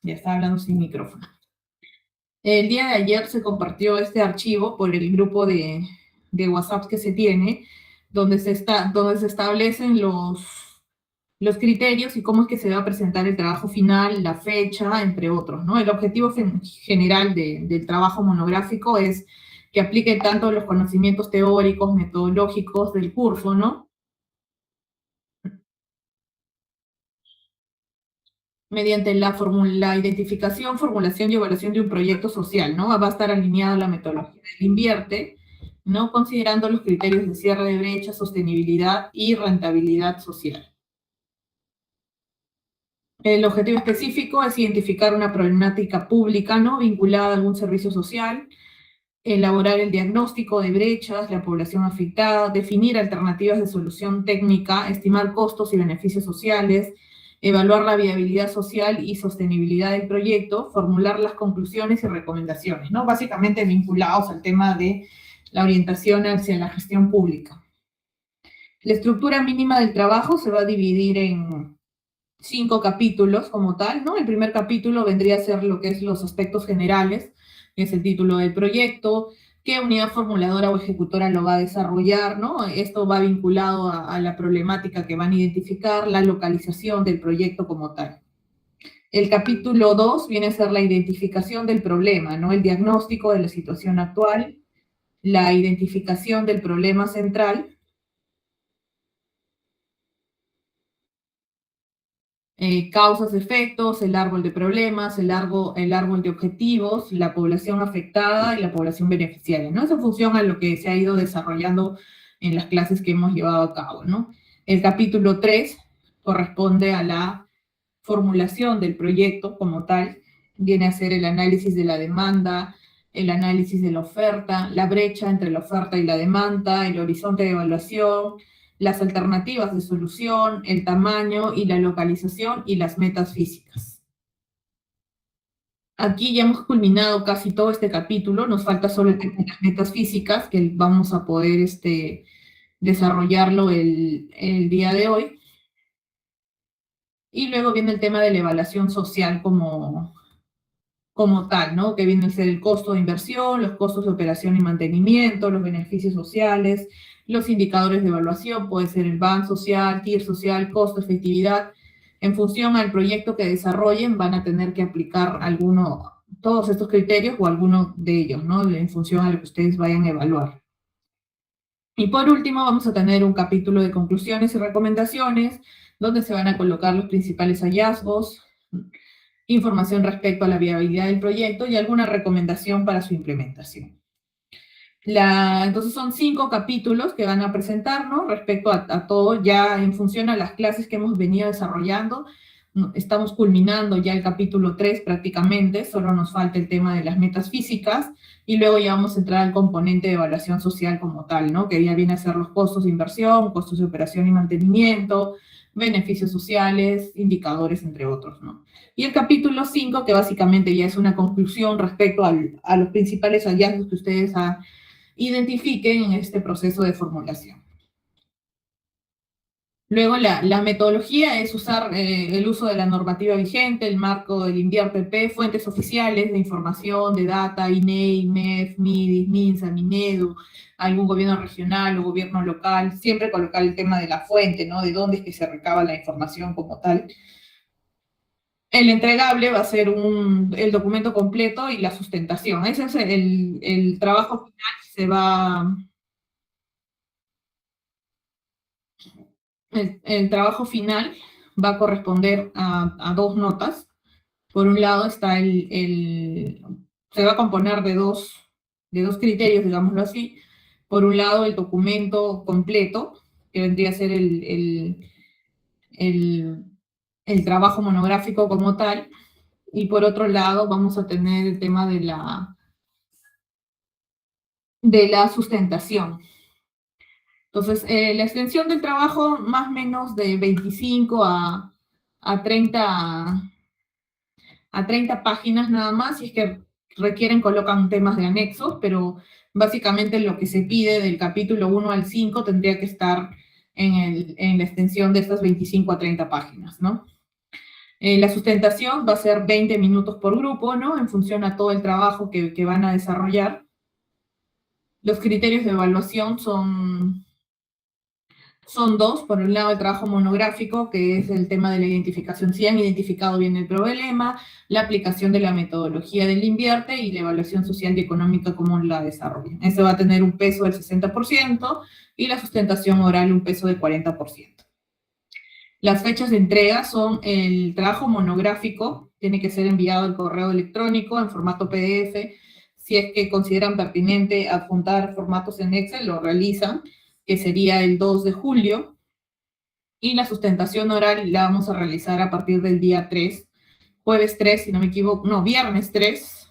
Ya está hablando sin micrófono. El día de ayer se compartió este archivo por el grupo de WhatsApp que se tiene, donde se establecen los criterios y cómo es que se va a presentar el trabajo final, la fecha, entre otros, ¿no? El objetivo general del trabajo monográfico es que aplique tanto los conocimientos teóricos, metodológicos del curso, ¿no? Mediante la identificación, formulación y evaluación de un proyecto social, ¿no? Va a estar alineada la metodología del invierte, ¿no? Considerando los criterios de cierre de brecha, sostenibilidad y rentabilidad social. El objetivo específico es identificar una problemática pública, ¿no? Vinculada a algún servicio social, elaborar el diagnóstico de brechas, la población afectada, definir alternativas de solución técnica, estimar costos y beneficios sociales, evaluar la viabilidad social y sostenibilidad del proyecto, formular las conclusiones y recomendaciones, ¿no? Básicamente vinculados al tema de la orientación hacia la gestión pública. La estructura mínima del trabajo se va a dividir en 5 capítulos como tal, ¿no? El primer capítulo vendría a ser lo que es los aspectos generales, que es el título del proyecto, qué unidad formuladora o ejecutora lo va a desarrollar, ¿no? Esto va vinculado a la problemática que van a identificar, la localización del proyecto como tal. El capítulo 2 viene a ser la identificación del problema, ¿no? El diagnóstico de la situación actual, la identificación del problema central, causas, efectos, el árbol de problemas, el árbol de objetivos, la población afectada y la población beneficiaria, ¿no? Eso funciona en lo que se ha ido desarrollando en las clases que hemos llevado a cabo, ¿no? El capítulo 3 corresponde a la formulación del proyecto como tal, viene a ser el análisis de la demanda, el análisis de la oferta, la brecha entre la oferta y la demanda, el horizonte de evaluación, las alternativas de solución, el tamaño y la localización y las metas físicas. Aquí ya hemos culminado casi todo este capítulo, nos falta solo el tema de las metas físicas, que vamos a poder desarrollarlo el día de hoy. Y luego viene el tema de la evaluación social como tal, ¿no? Que viene a ser el costo de inversión, los costos de operación y mantenimiento, los beneficios sociales, los indicadores de evaluación, puede ser el BAN social, TIR social, costo, efectividad. En función al proyecto que desarrollen, van a tener que aplicar todos estos criterios o alguno de ellos, ¿no? En función a lo que ustedes vayan a evaluar. Y por último, vamos a tener un capítulo de conclusiones y recomendaciones, donde se van a colocar los principales hallazgos, información respecto a la viabilidad del proyecto y alguna recomendación para su implementación. Entonces son 5 capítulos que van a presentarnos respecto a todo, ya en función a las clases que hemos venido desarrollando. Estamos culminando ya el capítulo 3 prácticamente, solo nos falta el tema de las metas físicas y luego ya vamos a entrar al componente de evaluación social como tal, ¿no? Que ya viene a ser los costos de inversión, costos de operación y mantenimiento, beneficios sociales, indicadores, entre otros, ¿no? Y el capítulo 5, que básicamente ya es una conclusión respecto a los principales hallazgos que ustedes identifiquen en este proceso de formulación. Luego, la metodología es usar el uso de la normativa vigente, el marco del INVIER-PP, fuentes oficiales de información, de data, INEI, MEF, MIDIS, MINSA, MINEDU, algún gobierno regional o gobierno local, siempre colocar el tema de la fuente, ¿no? De dónde es que se recaba la información como tal. El entregable va a ser el documento completo y la sustentación. Ese es el trabajo final. El trabajo final va a corresponder a 2 notas. Por un lado está se va a componer de dos criterios, digámoslo así. Por un lado, el documento completo, que vendría a ser el, el trabajo monográfico como tal, y por otro lado vamos a tener el tema de la sustentación. Entonces, la extensión del trabajo más o menos de 25 a 30, a 30 páginas nada más, si es que requieren colocan temas de anexos, pero básicamente lo que se pide del capítulo 1 al 5 tendría que estar en la extensión de estas 25 a 30 páginas, ¿no? La sustentación va a ser 20 minutos por grupo, ¿no? En función a todo el trabajo que van a desarrollar. Los criterios de evaluación son dos. Por un lado, el trabajo monográfico, que es el tema de la identificación, si han identificado bien el problema, la aplicación de la metodología del invierte y la evaluación social y económica, cómo la desarrollan. Ese va a tener un peso del 60% y la sustentación oral un peso del 40%. Las fechas de entrega son el trabajo monográfico, tiene que ser enviado al correo electrónico en formato PDF. Si es que consideran pertinente adjuntar formatos en Excel, lo realizan, que sería el 2 de julio. Y la sustentación oral la vamos a realizar a partir del día 3, jueves 3, si no me equivoco, no, viernes 3,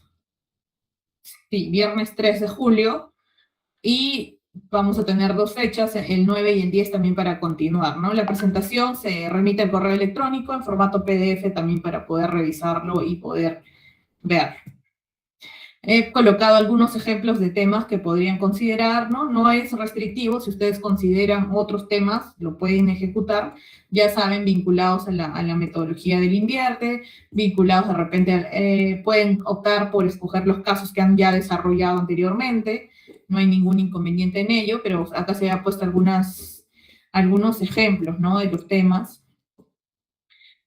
sí, viernes 3 de julio, y vamos a tener dos fechas, el 9 y el 10 también para continuar, ¿no? La presentación se remite al correo electrónico en formato PDF también para poder revisarlo y poder ver. He colocado algunos ejemplos de temas que podrían considerar, ¿no? No es restrictivo, si ustedes consideran otros temas, lo pueden ejecutar, ya saben, vinculados a la metodología del invierte, vinculados de repente, pueden optar por escoger los casos que han ya desarrollado anteriormente, no hay ningún inconveniente en ello, pero acá se ha puesto algunos ejemplos, ¿no? De los temas.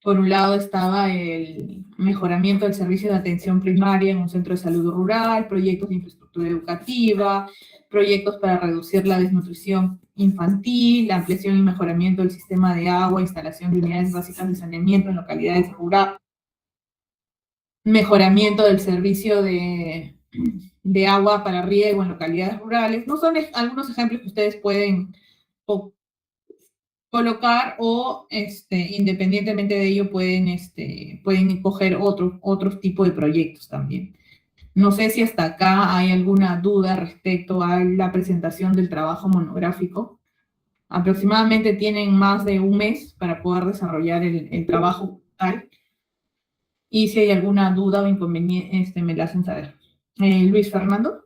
Por un lado estaba el mejoramiento del servicio de atención primaria en un centro de salud rural, proyectos de infraestructura educativa, proyectos para reducir la desnutrición infantil, la ampliación y mejoramiento del sistema de agua, instalación de unidades básicas de saneamiento en localidades rurales, mejoramiento del servicio de agua para riego en localidades rurales. No son algunos ejemplos que ustedes pueden colocar o independientemente de ello pueden coger otros tipos de proyectos también. No sé si hasta acá hay alguna duda respecto a la presentación del trabajo monográfico. Aproximadamente tienen más de un mes para poder desarrollar el trabajo tal. Y si hay alguna duda o inconveniente, me la hacen saber. Luis Fernando.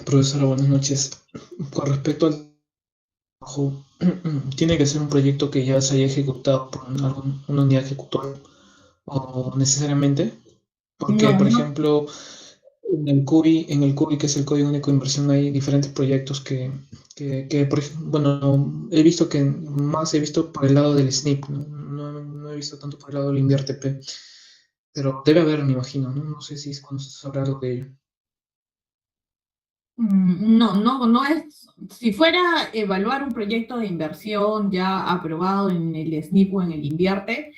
Profesora, buenas noches. Con respecto al trabajo, ¿tiene que ser un proyecto que ya se haya ejecutado por una unidad ejecutora o necesariamente? Porque, No, por no. ejemplo, en el CUBI, que es el Código Único de Inversión, hay diferentes proyectos por ejemplo, bueno, he visto que más he visto por el lado del SNIP, no he visto tanto por el lado del InviarTP, pero debe haber, me imagino, ¿no? No sé si conoces hablar algo de ello. No es, si fuera evaluar un proyecto de inversión ya aprobado en el SNIP o en el Invierte,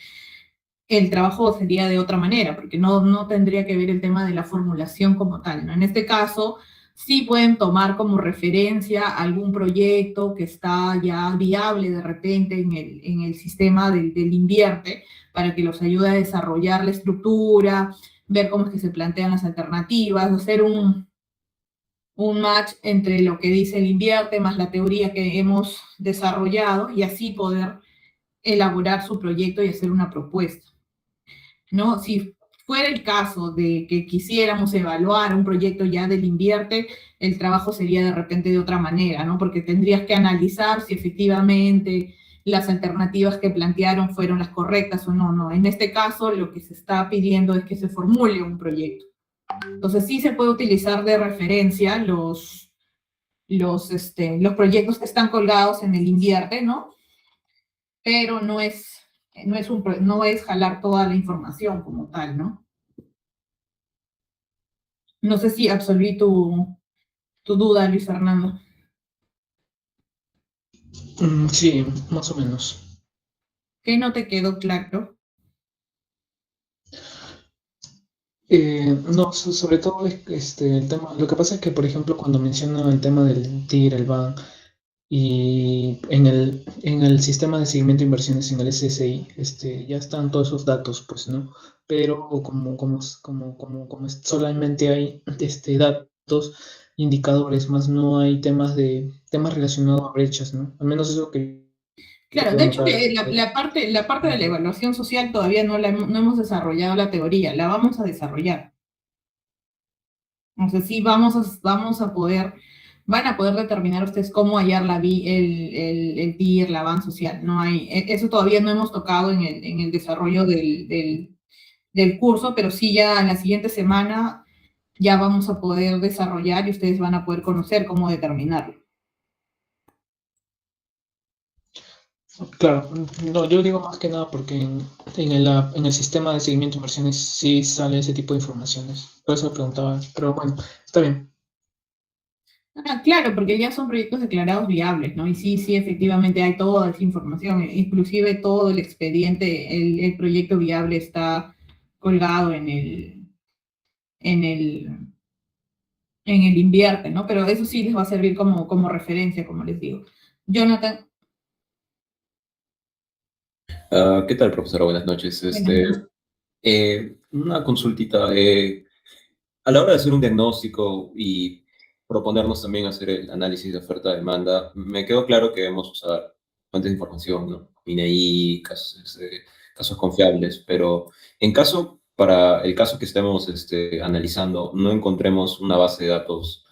el trabajo sería de otra manera, porque no tendría que ver el tema de la formulación como tal, ¿no? En este caso, sí pueden tomar como referencia algún proyecto que está ya viable de repente en el sistema del Invierte, para que los ayude a desarrollar la estructura, ver cómo es que se plantean las alternativas, hacer un match entre lo que dice el Invierte más la teoría que hemos desarrollado y así poder elaborar su proyecto y hacer una propuesta, ¿no? Si fuera el caso de que quisiéramos evaluar un proyecto ya del Invierte, el trabajo sería de repente de otra manera, ¿no? Porque tendrías que analizar si efectivamente las alternativas que plantearon fueron las correctas o no, no. En este caso, lo que se está pidiendo es que se formule un proyecto. Entonces, sí se puede utilizar de referencia los proyectos que están colgados en el Invierte, ¿no? Pero no es jalar toda la información como tal, ¿no? No sé si absolví tu duda, Luis Fernando. Sí, más o menos. ¿Qué no te quedó claro? No, sobre todo el tema, lo que pasa es que, por ejemplo, cuando mencionan el tema del TIR, el BAN, y en el sistema de seguimiento de inversiones en el SSI, ya están todos esos datos, pues, ¿no? Pero como solamente hay datos, indicadores, más no hay temas relacionados a brechas, ¿no? Al menos eso que yo Claro, puedo de hecho, notar. la parte de la evaluación social todavía no hemos desarrollado la teoría, la vamos a desarrollar. Entonces, sí, vamos a poder van a poder determinar ustedes cómo hallar el TIR, la van social. No hay, eso todavía no hemos tocado en el desarrollo del curso, pero sí ya en la siguiente semana ya vamos a poder desarrollar y ustedes van a poder conocer cómo determinarlo. Claro, no, yo digo más que nada porque en el sistema de seguimiento de inversiones sí sale ese tipo de informaciones. Por eso preguntaba, pero bueno, está bien. Ah, claro, porque ya son proyectos declarados viables, ¿no? Y sí, sí, efectivamente hay toda esa información, inclusive todo el expediente, el proyecto viable está colgado en el, en el invierte, ¿no? Pero eso sí les va a servir como referencia, como les digo. Jonathan, ¿Qué tal, profesora? Buenas noches. buenas noches. Una consultita. A la hora de hacer un diagnóstico y proponernos también hacer el análisis de oferta-demanda, me quedó claro que debemos usar fuentes de información, ¿no? INEI, casos confiables, pero para el caso que estemos analizando, no encontremos una base de datos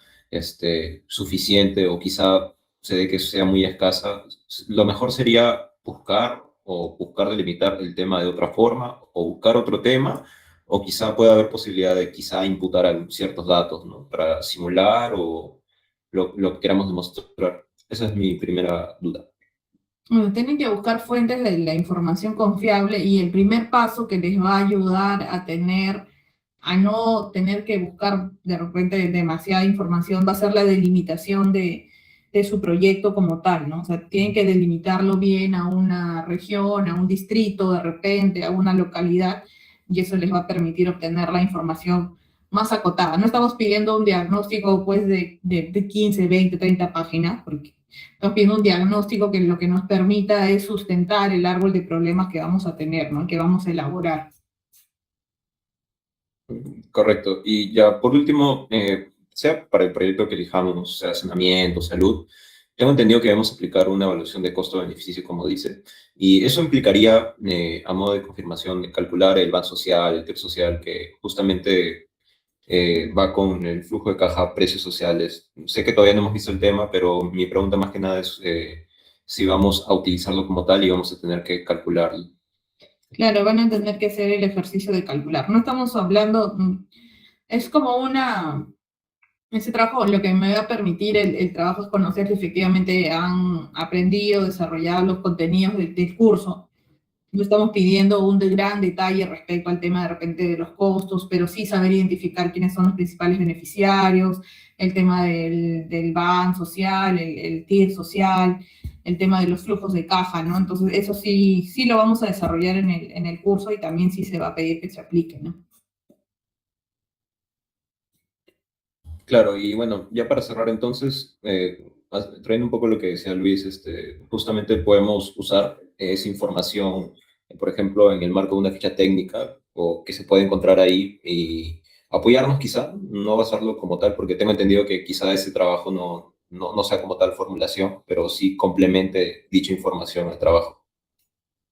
suficiente o quizá se dé que sea muy escasa, lo mejor sería buscar delimitar el tema de otra forma o buscar otro tema o quizá pueda haber posibilidad de quizá imputar ciertos datos, ¿no? Para simular o lo que queramos demostrar. Esa es mi primera duda. Bueno, tienen que buscar fuentes de la información confiable y el primer paso que les va a ayudar a no tener que buscar de repente demasiada información, va a ser la delimitación de su proyecto como tal, ¿no? O sea, tienen que delimitarlo bien a una región, a un distrito, de repente, a una localidad, y eso les va a permitir obtener la información más acotada. No estamos pidiendo un diagnóstico, pues, de 15, 20, 30 páginas, porque estamos pidiendo un diagnóstico que lo que nos permita es sustentar el árbol de problemas que vamos a tener, ¿no? Que vamos a elaborar. Correcto. Y ya por último, sea para el proyecto que elijamos, sea saneamiento, salud, tengo entendido que debemos aplicar una evaluación de costo-beneficio, como dice, y eso implicaría, a modo de confirmación, calcular el BAN social, el TIR social, que justamente va con el flujo de caja, precios sociales. Sé que todavía no hemos visto el tema, pero mi pregunta más que nada es si vamos a utilizarlo como tal y vamos a tener que calcularlo. Claro, van a tener que hacer el ejercicio de calcular. No estamos hablando, es como ese trabajo, lo que me va a permitir el trabajo es conocer si efectivamente han aprendido, desarrollado los contenidos del curso. No estamos pidiendo un gran detalle respecto al tema de repente de los costos, pero sí saber identificar quiénes son los principales beneficiarios, el tema del BAN social, el TIR social, el tema de los flujos de caja, ¿no? Entonces, eso sí, sí lo vamos a desarrollar en el curso y también sí se va a pedir que se aplique, ¿no? Claro, y bueno, ya para cerrar entonces, trayendo un poco lo que decía Luis, justamente podemos usar esa información, por ejemplo, en el marco de una ficha técnica o que se puede encontrar ahí y apoyarnos quizá, no basarlo como tal, porque tengo entendido que quizá ese trabajo no sea como tal formulación, pero sí complemente dicha información al trabajo.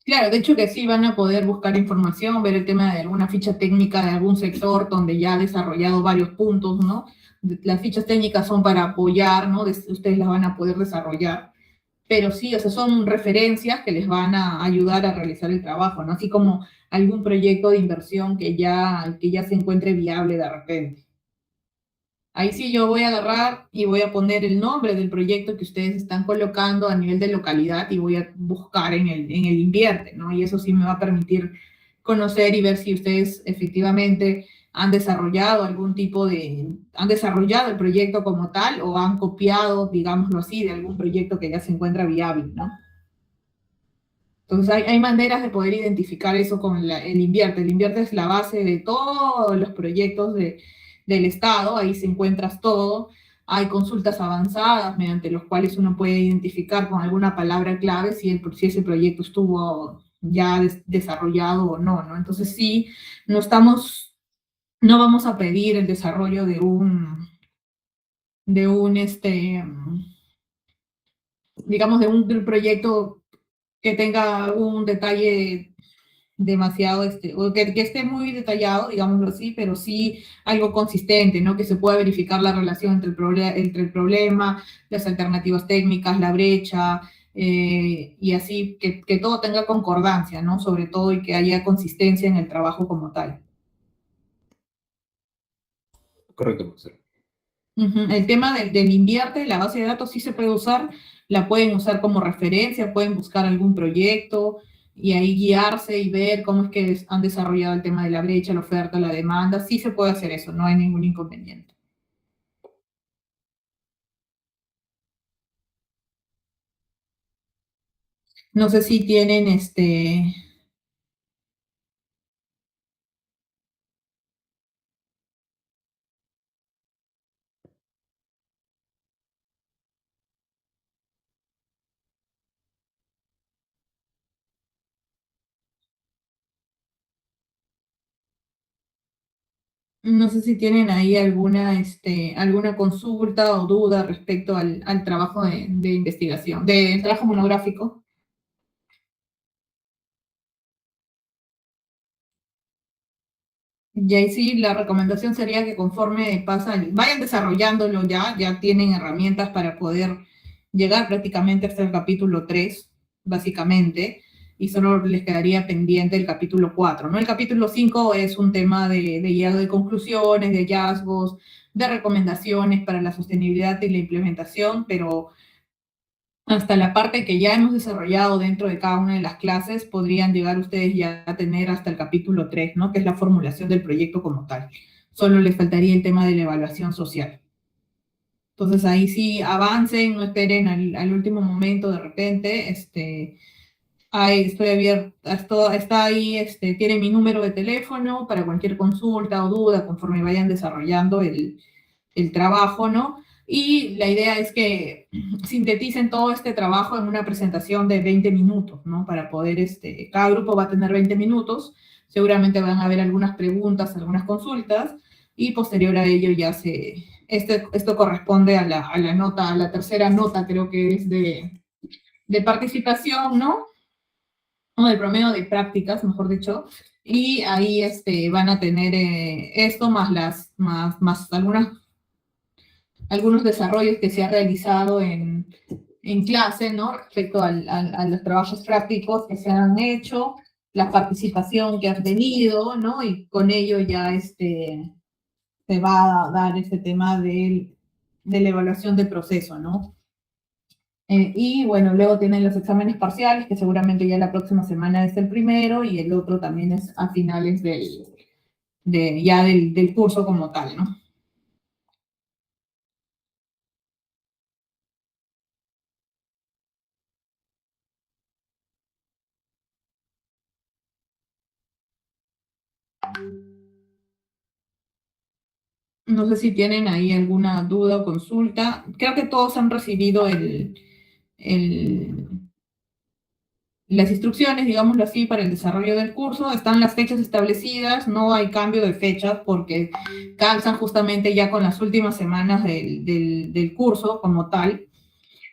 Claro, de hecho que sí van a poder buscar información, ver el tema de alguna ficha técnica de algún sector donde ya ha desarrollado varios puntos, ¿no? Las fichas técnicas son para apoyar, ¿no? Ustedes las van a poder desarrollar, pero sí, o sea, son referencias que les van a ayudar a realizar el trabajo, ¿no? Así como algún proyecto de inversión que ya se encuentre viable de repente. Ahí sí yo voy a agarrar y voy a poner el nombre del proyecto que ustedes están colocando a nivel de localidad y voy a buscar en el invierte, ¿no? Y eso sí me va a permitir conocer y ver si ustedes efectivamente han desarrollado han desarrollado el proyecto como tal o han copiado, digámoslo así, de algún proyecto que ya se encuentra viable, ¿no? Entonces hay maneras de poder identificar eso con el invierte. El invierte es la base de todos los proyectos del Estado, ahí se encuentras todo. Hay consultas avanzadas mediante los cuales uno puede identificar con alguna palabra clave si ese proyecto estuvo ya desarrollado o no, ¿no? Entonces sí, no estamos, no vamos a pedir el desarrollo de un, digamos, de un proyecto que tenga un detalle demasiado, o que esté muy detallado, digámoslo así, pero sí algo consistente, ¿no? Que se pueda verificar la relación entre el problema, las alternativas técnicas, la brecha, y así que todo tenga concordancia, ¿no? Sobre todo y que haya consistencia en el trabajo como tal. Correcto, profesor. El tema del invierte, la base de datos sí se puede usar, la pueden usar como referencia, pueden buscar algún proyecto y ahí guiarse y ver cómo es que han desarrollado el tema de la brecha, la oferta, la demanda. Sí se puede hacer eso, no hay ningún inconveniente. No sé si tienen no sé si tienen ahí alguna consulta o duda respecto al trabajo de investigación, del trabajo monográfico. Y ahí sí, la recomendación sería que conforme pasan, vayan desarrollándolo ya tienen herramientas para poder llegar prácticamente hasta el capítulo 3 básicamente, y solo les quedaría pendiente el capítulo 4, ¿no? El capítulo 5 es un tema de guía de conclusiones, de hallazgos, de recomendaciones para la sostenibilidad y la implementación, pero hasta la parte que ya hemos desarrollado dentro de cada una de las clases, podrían llegar ustedes ya a tener hasta el capítulo 3, ¿no? Que es la formulación del proyecto como tal. Solo les faltaría el tema de la evaluación social. Entonces ahí sí avancen, no esperen al último momento de repente, ahí estoy abierta, está ahí, tiene mi número de teléfono para cualquier consulta o duda conforme vayan desarrollando el trabajo, ¿no? Y la idea es que sinteticen todo este trabajo en una presentación de 20 minutos, ¿no? Para poder, cada grupo va a tener 20 minutos, seguramente van a haber algunas preguntas, algunas consultas, y posterior a ello ya esto corresponde a la nota, a la tercera nota, creo que es de participación, ¿no? O del promedio de prácticas, mejor dicho, y ahí van a tener esto más algunos desarrollos que se ha realizado en clase, ¿no? Respecto a los trabajos prácticos que se han hecho, la participación que han tenido, ¿no? Y con ello ya se va a dar este tema de la evaluación del proceso, ¿no? Y bueno, luego tienen los exámenes parciales, que seguramente ya la próxima semana es el primero, y el otro también es a finales del curso como tal, ¿no? No sé si tienen ahí alguna duda o consulta. Creo que todos han recibido el- las instrucciones, digámoslo así, para el desarrollo del curso. Están las fechas establecidas, no hay cambio de fechas porque calzan justamente ya con las últimas semanas del curso como tal.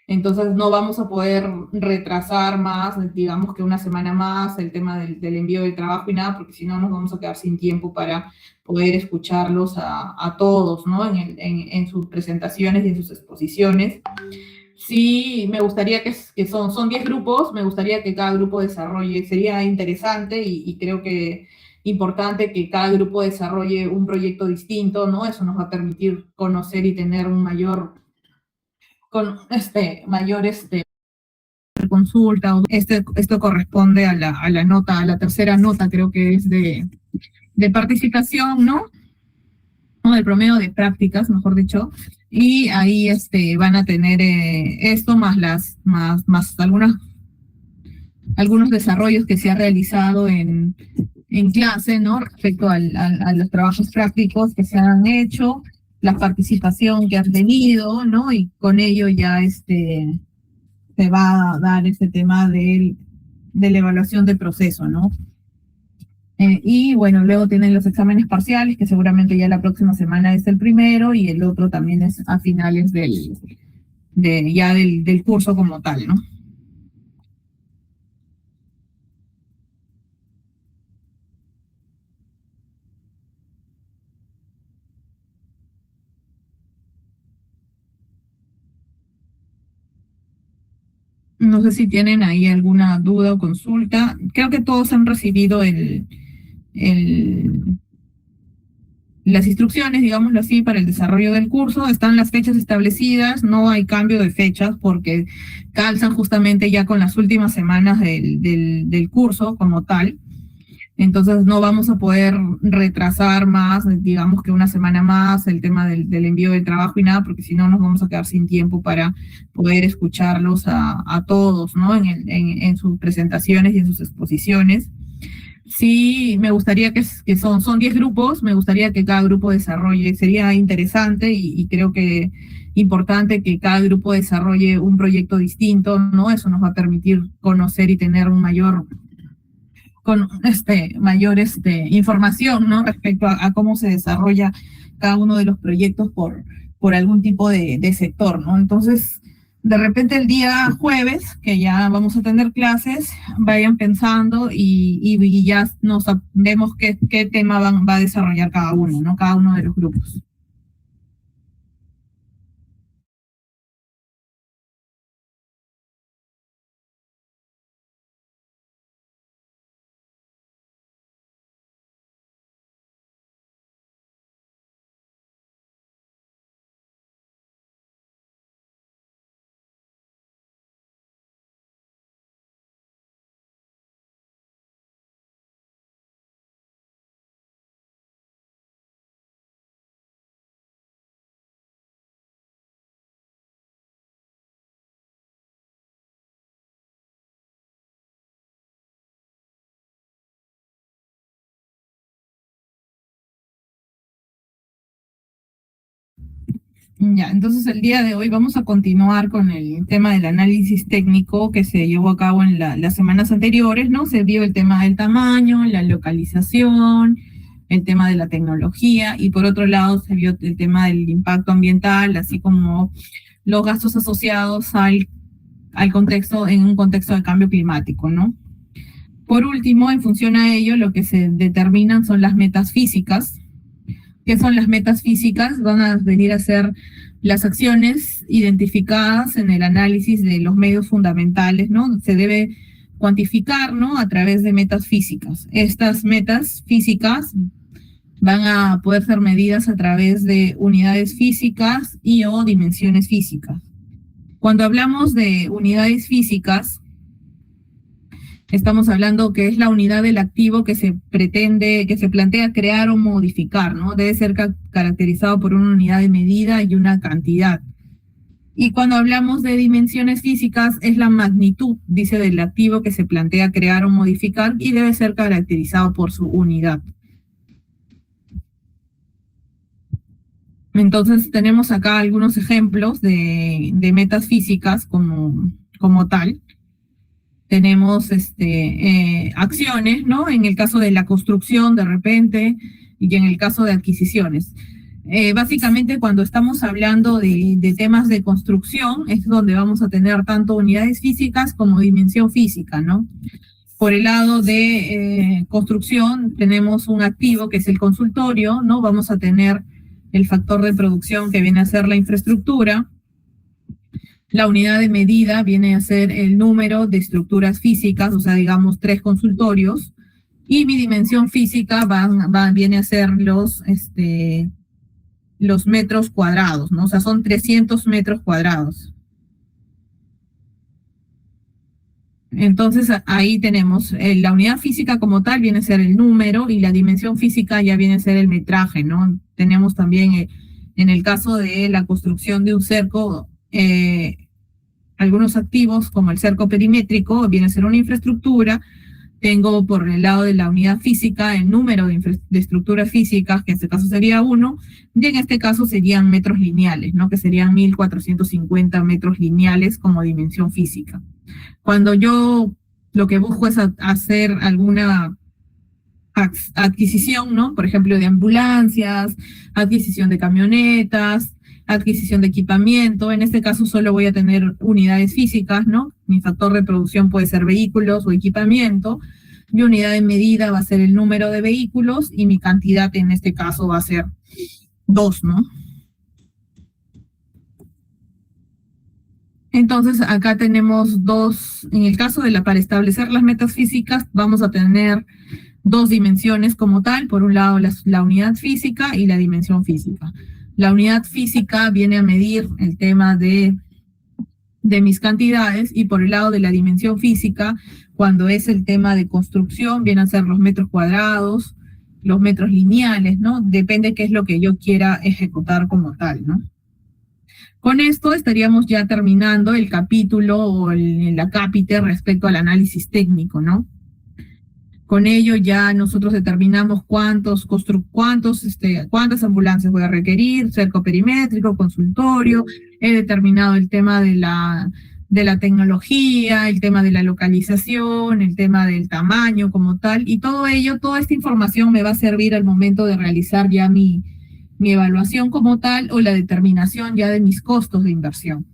Entonces no vamos a poder retrasar más, digamos que una semana más, el tema del envío del trabajo y nada, porque si no nos vamos a quedar sin tiempo para poder escucharlos a todos, ¿no? En sus presentaciones y en sus exposiciones. Sí, me gustaría que son 10 grupos, me gustaría que cada grupo desarrolle, sería interesante y creo que importante que cada grupo desarrolle un proyecto distinto, ¿no? Eso nos va a permitir conocer y tener un mayor consulta. Esto corresponde a la nota, a la tercera nota, creo que es de participación, ¿no? O del promedio de prácticas, mejor dicho. Y ahí van a tener esto más algunos desarrollos que se ha realizado en clase, ¿no? Respecto a los trabajos prácticos que se han hecho, la participación que han tenido, ¿no? Y con ello ya se va a dar este tema de la evaluación del proceso, ¿no? Y bueno, luego tienen los exámenes parciales, que seguramente ya la próxima semana es el primero, y el otro también es a finales del curso como tal, ¿no? No sé si tienen ahí alguna duda o consulta. Creo que todos han recibido el, las instrucciones, digámoslo así, para el desarrollo del curso. Están las fechas establecidas, no hay cambio de fechas porque calzan justamente ya con las últimas semanas del curso como tal. Entonces no vamos a poder retrasar más, digamos que una semana más, el tema del envío del trabajo y nada, porque si no nos vamos a quedar sin tiempo para poder escucharlos a todos, ¿no? En sus presentaciones y en sus exposiciones. Sí, me gustaría que son 10 grupos, me gustaría que cada grupo desarrolle, sería interesante y creo que importante que cada grupo desarrolle un proyecto distinto, ¿no? Eso nos va a permitir conocer y tener un mayor información, ¿no? Respecto a cómo se desarrolla cada uno de los proyectos por algún tipo de sector, ¿no? Entonces, de repente el día jueves, que ya vamos a tener clases, vayan pensando y ya vemos qué tema va a desarrollar cada uno, ¿no? Cada uno de los grupos. Ya, entonces el día de hoy vamos a continuar con el tema del análisis técnico que se llevó a cabo en las semanas anteriores, ¿no? Se vio el tema del tamaño, la localización, el tema de la tecnología y por otro lado se vio el tema del impacto ambiental, así como los gastos asociados al contexto, en un contexto de cambio climático, ¿no? Por último, en función a ello, lo que se determinan son las metas físicas. ¿Qué son las metas físicas? Van a venir a ser las acciones identificadas en el análisis de los medios fundamentales, ¿no? Se debe cuantificar, ¿no? A través de metas físicas. Estas metas físicas van a poder ser medidas a través de unidades físicas y o dimensiones físicas. Cuando hablamos de unidades físicas, estamos hablando que es la unidad del activo que se plantea crear o modificar, ¿no? Debe ser caracterizado por una unidad de medida y una cantidad. Y cuando hablamos de dimensiones físicas, es la magnitud, dice, del activo que se plantea crear o modificar y debe ser caracterizado por su unidad. Entonces tenemos acá algunos ejemplos de metas físicas como tal. Tenemos acciones, ¿no? En el caso de la construcción, de repente, y en el caso de adquisiciones. Básicamente, cuando estamos hablando de temas de construcción, es donde vamos a tener tanto unidades físicas como dimensión física, ¿no? Por el lado de construcción, tenemos un activo que es el consultorio, ¿no? Vamos a tener el factor de producción que viene a ser la infraestructura. La unidad de medida viene a ser el número de estructuras físicas, o sea, digamos 3 consultorios, y mi dimensión física viene a ser los metros cuadrados, ¿no? O sea, son 300 metros cuadrados. Entonces, ahí tenemos la unidad física como tal, viene a ser el número, y la dimensión física ya viene a ser el metraje, ¿no? Tenemos también, en el caso de la construcción de un cerco, algunos activos como el cerco perimétrico, viene a ser una infraestructura. Tengo por el lado de la unidad física el número de estructuras físicas, que en este caso sería 1, y en este caso serían metros lineales, ¿no? Que serían 1450 metros lineales como dimensión física. Cuando yo lo que busco es hacer alguna adquisición, ¿no? Por ejemplo, de ambulancias, adquisición de camionetas, adquisición de equipamiento. En este caso solo voy a tener unidades físicas, ¿no? Mi factor de producción puede ser vehículos o equipamiento. Mi unidad de medida va a ser el número de vehículos y mi cantidad en este caso va a ser 2, ¿no? Entonces, acá tenemos dos, en el caso para establecer las metas físicas, vamos a tener dos dimensiones como tal. Por un lado, la unidad física y la dimensión física. La unidad física viene a medir el tema de mis cantidades, y por el lado de la dimensión física, cuando es el tema de construcción, vienen a ser los metros cuadrados, los metros lineales, ¿no? Depende qué es lo que yo quiera ejecutar como tal, ¿no? Con esto estaríamos ya terminando el capítulo o el acápite respecto al análisis técnico, ¿no? Con ello ya nosotros determinamos cuántas ambulancias voy a requerir, cerco perimétrico, consultorio. He determinado el tema de la tecnología, el tema de la localización, el tema del tamaño como tal, y todo ello, toda esta información me va a servir al momento de realizar ya mi evaluación como tal, o la determinación ya de mis costos de inversión.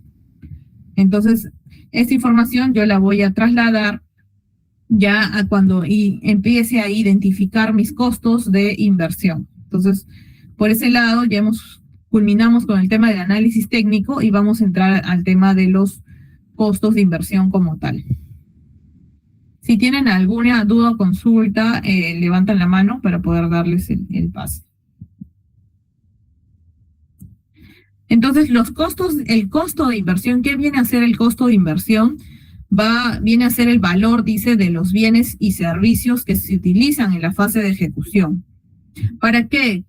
Entonces, esta información yo la voy a trasladar ya a cuando empiece a identificar mis costos de inversión. Entonces, por ese lado ya culminamos con el tema del análisis técnico y vamos a entrar al tema de los costos de inversión como tal. Si tienen alguna duda o consulta, levantan la mano para poder darles el pase. Entonces, el costo de inversión, ¿qué viene a ser el costo de inversión? Viene a ser el valor, dice, de los bienes y servicios que se utilizan en la fase de ejecución. ¿Para qué?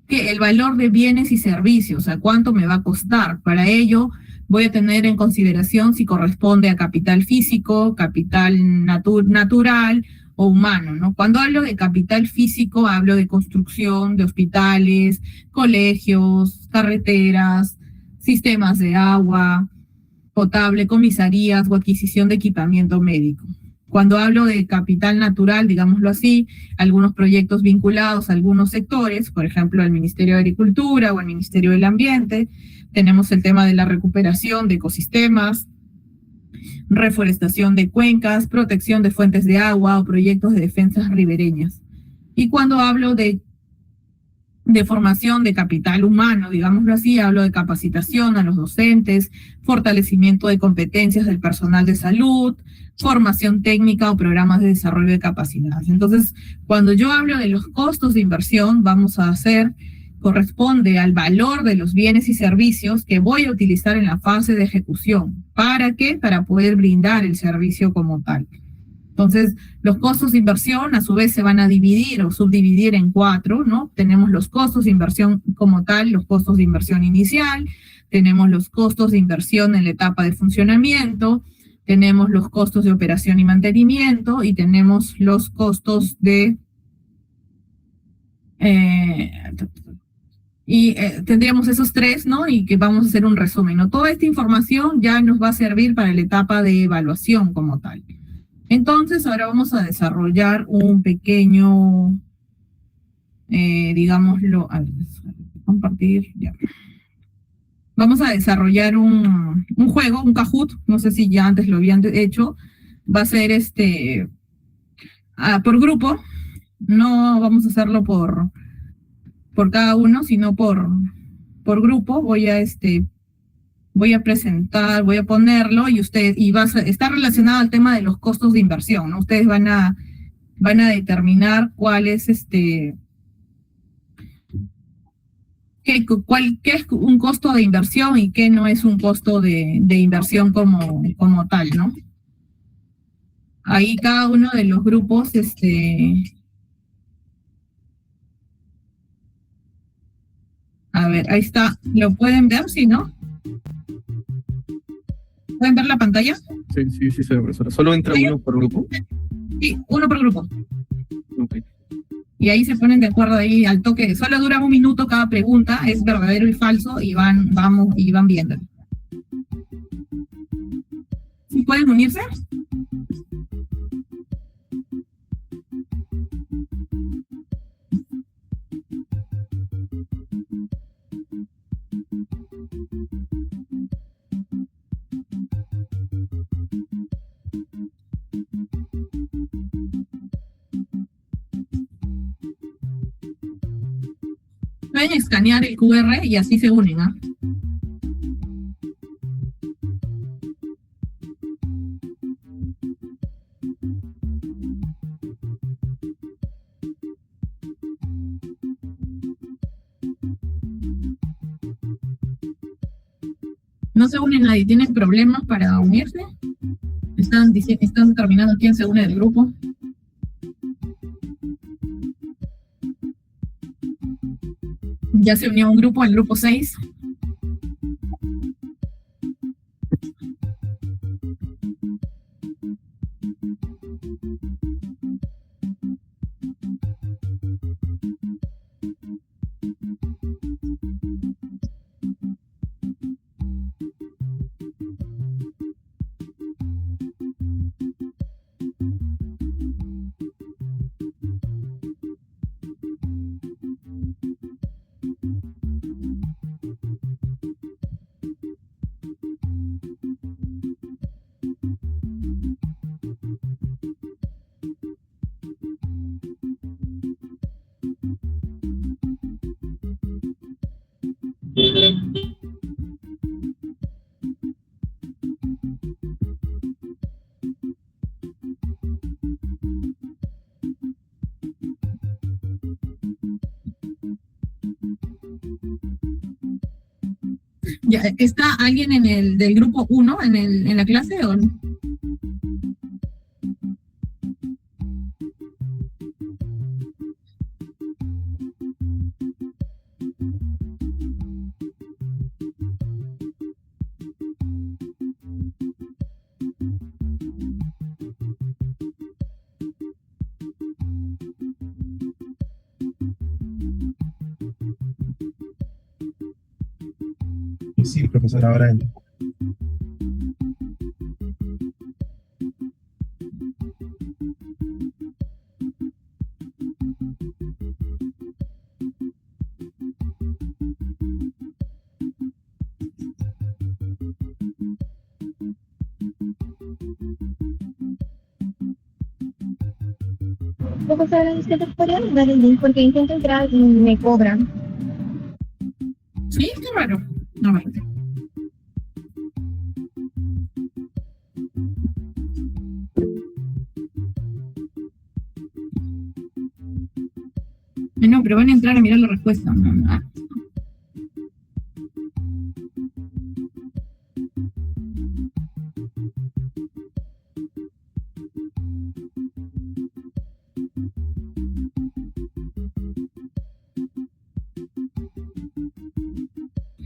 Que el valor de bienes y servicios, ¿a cuánto me va a costar? Para ello, voy a tener en consideración si corresponde a capital físico, capital natural o humano, ¿no? Cuando hablo de capital físico, hablo de construcción de hospitales, colegios, carreteras, sistemas de agua potable, comisarías o adquisición de equipamiento médico. Cuando hablo de capital natural, digámoslo así, algunos proyectos vinculados a algunos sectores, por ejemplo, al Ministerio de Agricultura o al Ministerio del Ambiente, tenemos el tema de la recuperación de ecosistemas, reforestación de cuencas, protección de fuentes de agua o proyectos de defensas ribereñas. Y cuando hablo de formación de capital humano, digámoslo así, hablo de capacitación a los docentes, fortalecimiento de competencias del personal de salud, formación técnica o programas de desarrollo de capacidades. Entonces, cuando yo hablo de los costos de inversión, corresponde al valor de los bienes y servicios que voy a utilizar en la fase de ejecución. ¿Para qué? Para poder brindar el servicio como tal. Entonces, los costos de inversión a su vez se van a dividir o subdividir en 4, ¿no? Tenemos los costos de inversión como tal, los costos de inversión inicial, tenemos los costos de inversión en la etapa de funcionamiento, tenemos los costos de operación y mantenimiento, y tenemos los costos de... tendríamos esos 3, ¿no? Y que vamos a hacer un resumen, ¿no? Toda esta información ya nos va a servir para la etapa de evaluación como tal. Entonces, ahora vamos a desarrollar un pequeño, digámoslo, a ver, compartir, ya. Vamos a desarrollar un juego, un Kahoot, no sé si ya antes lo habían hecho, va a ser por grupo, no vamos a hacerlo por cada uno, sino por grupo. Voy a presentar, voy a ponerlo y está relacionado al tema de los costos de inversión, ¿no? Ustedes van a determinar cuál es qué es un costo de inversión y qué no es un costo de inversión como tal, ¿no? Ahí cada uno de los grupos, a ver, ahí está, ¿lo pueden ver? ¿Sí, no? ¿Pueden ver la pantalla? Sí, se ve, profesora. ¿Solo entra uno por grupo? Sí, uno por grupo. Okay. Y ahí se ponen de acuerdo ahí al toque. Solo dura 1 minuto cada pregunta, es verdadero y falso, y van viendo. ¿Sí pueden unirse? Pueden escanear el QR y así se unen, ¿ah? No se une nadie. ¿Tienen problemas para unirse? ¿Están determinando quién se une del grupo? Ya se unió un grupo, el grupo 6. Ya, ¿está alguien en el del grupo 1 en la clase o no? Sí, profesor, ahora Profesora, es que te podría mandar el link porque intento entrar y me cobran. Sí, qué raro. A ver. No, pero van a entrar a mirar la respuesta. Ah.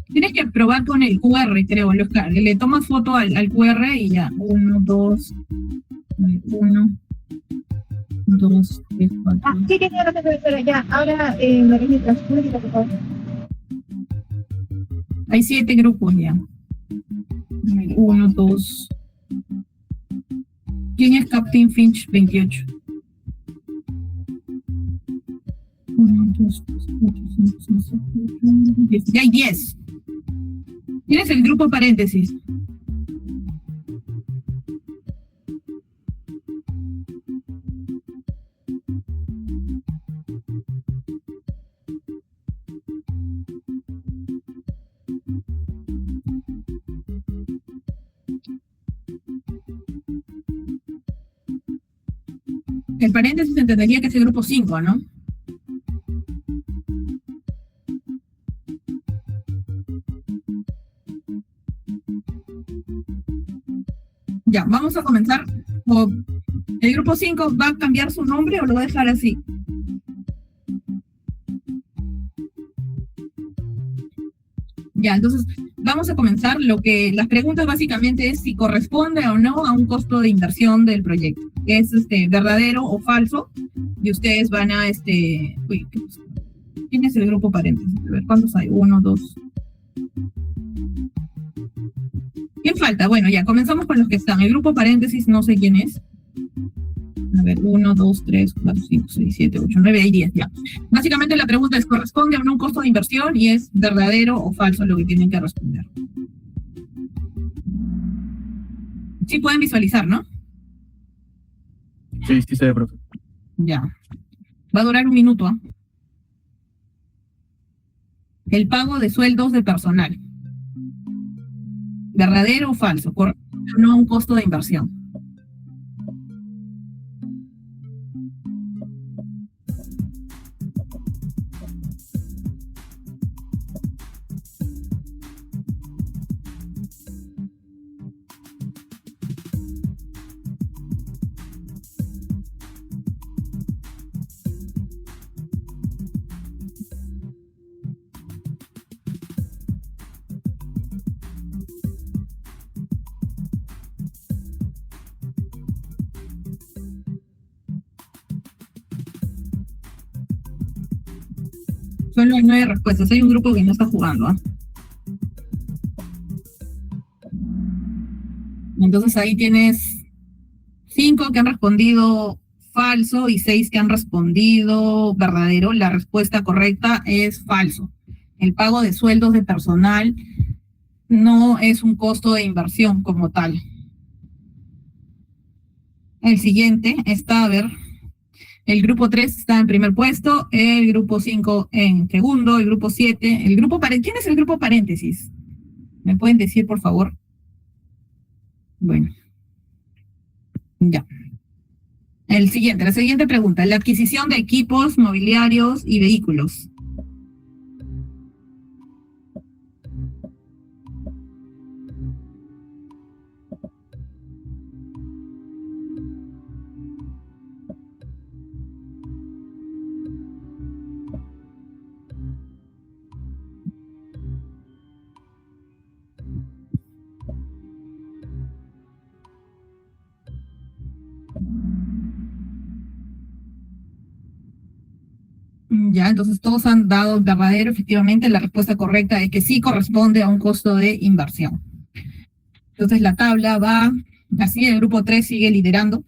Tienes que probar con el QR, creo. Le tomas foto al QR y ya. 1, 2, 1, 2, 3, 4. Ah, sí, claro, profesora, ya. Ahora me registras. Un momentito, por favor. Hay 7 grupos ya. 1, 2. ¿Quién es Captain Finch 28? 1, 2, 3, 4, 5, 6, 7, 8, 9, 10. Ya hay 10. Tienes el grupo paréntesis. El paréntesis entendería que es el grupo 5, ¿no? Ya, vamos a comenzar. ¿El grupo 5 va a cambiar su nombre o lo va a dejar así? Ya, entonces vamos a comenzar. Las preguntas básicamente es si corresponde o no a un costo de inversión del proyecto. Es verdadero o falso. Y ustedes van a uy, ¿quién es el grupo paréntesis? A ver, ¿cuántos hay? 1, 2. ¿Quién falta? Bueno, ya, comenzamos con los que están. El grupo paréntesis, no sé quién es. A ver, 1, 2, 3, 4, 5, 6, 7, 8, 9 y 10, ya. Básicamente la pregunta es, ¿corresponde a un costo de inversión? Y es verdadero o falso lo que tienen que responder. Sí pueden visualizar, ¿no? Sí, sí se ve, profe. Ya. Va a durar 1 minuto, ¿ah? El pago de sueldos de personal. ¿Verdadero o falso? ¿Corresponde o no a un costo de inversión? Solo hay 9 respuestas. Hay un grupo que no está jugando, ¿ah? Entonces ahí tienes 5 que han respondido falso y 6 que han respondido verdadero. La respuesta correcta es falso. El pago de sueldos de personal no es un costo de inversión como tal. El siguiente está, a ver, el grupo 3 está en primer puesto, el grupo 5 en segundo, el grupo 7, el grupo ¿quién es el grupo paréntesis? ¿Me pueden decir, por favor? Bueno, ya. La siguiente pregunta, la adquisición de equipos mobiliarios y vehículos. Ya, entonces todos han dado verdadero, efectivamente, la respuesta correcta es que sí corresponde a un costo de inversión. Entonces la tabla va así, el grupo 3 sigue liderando.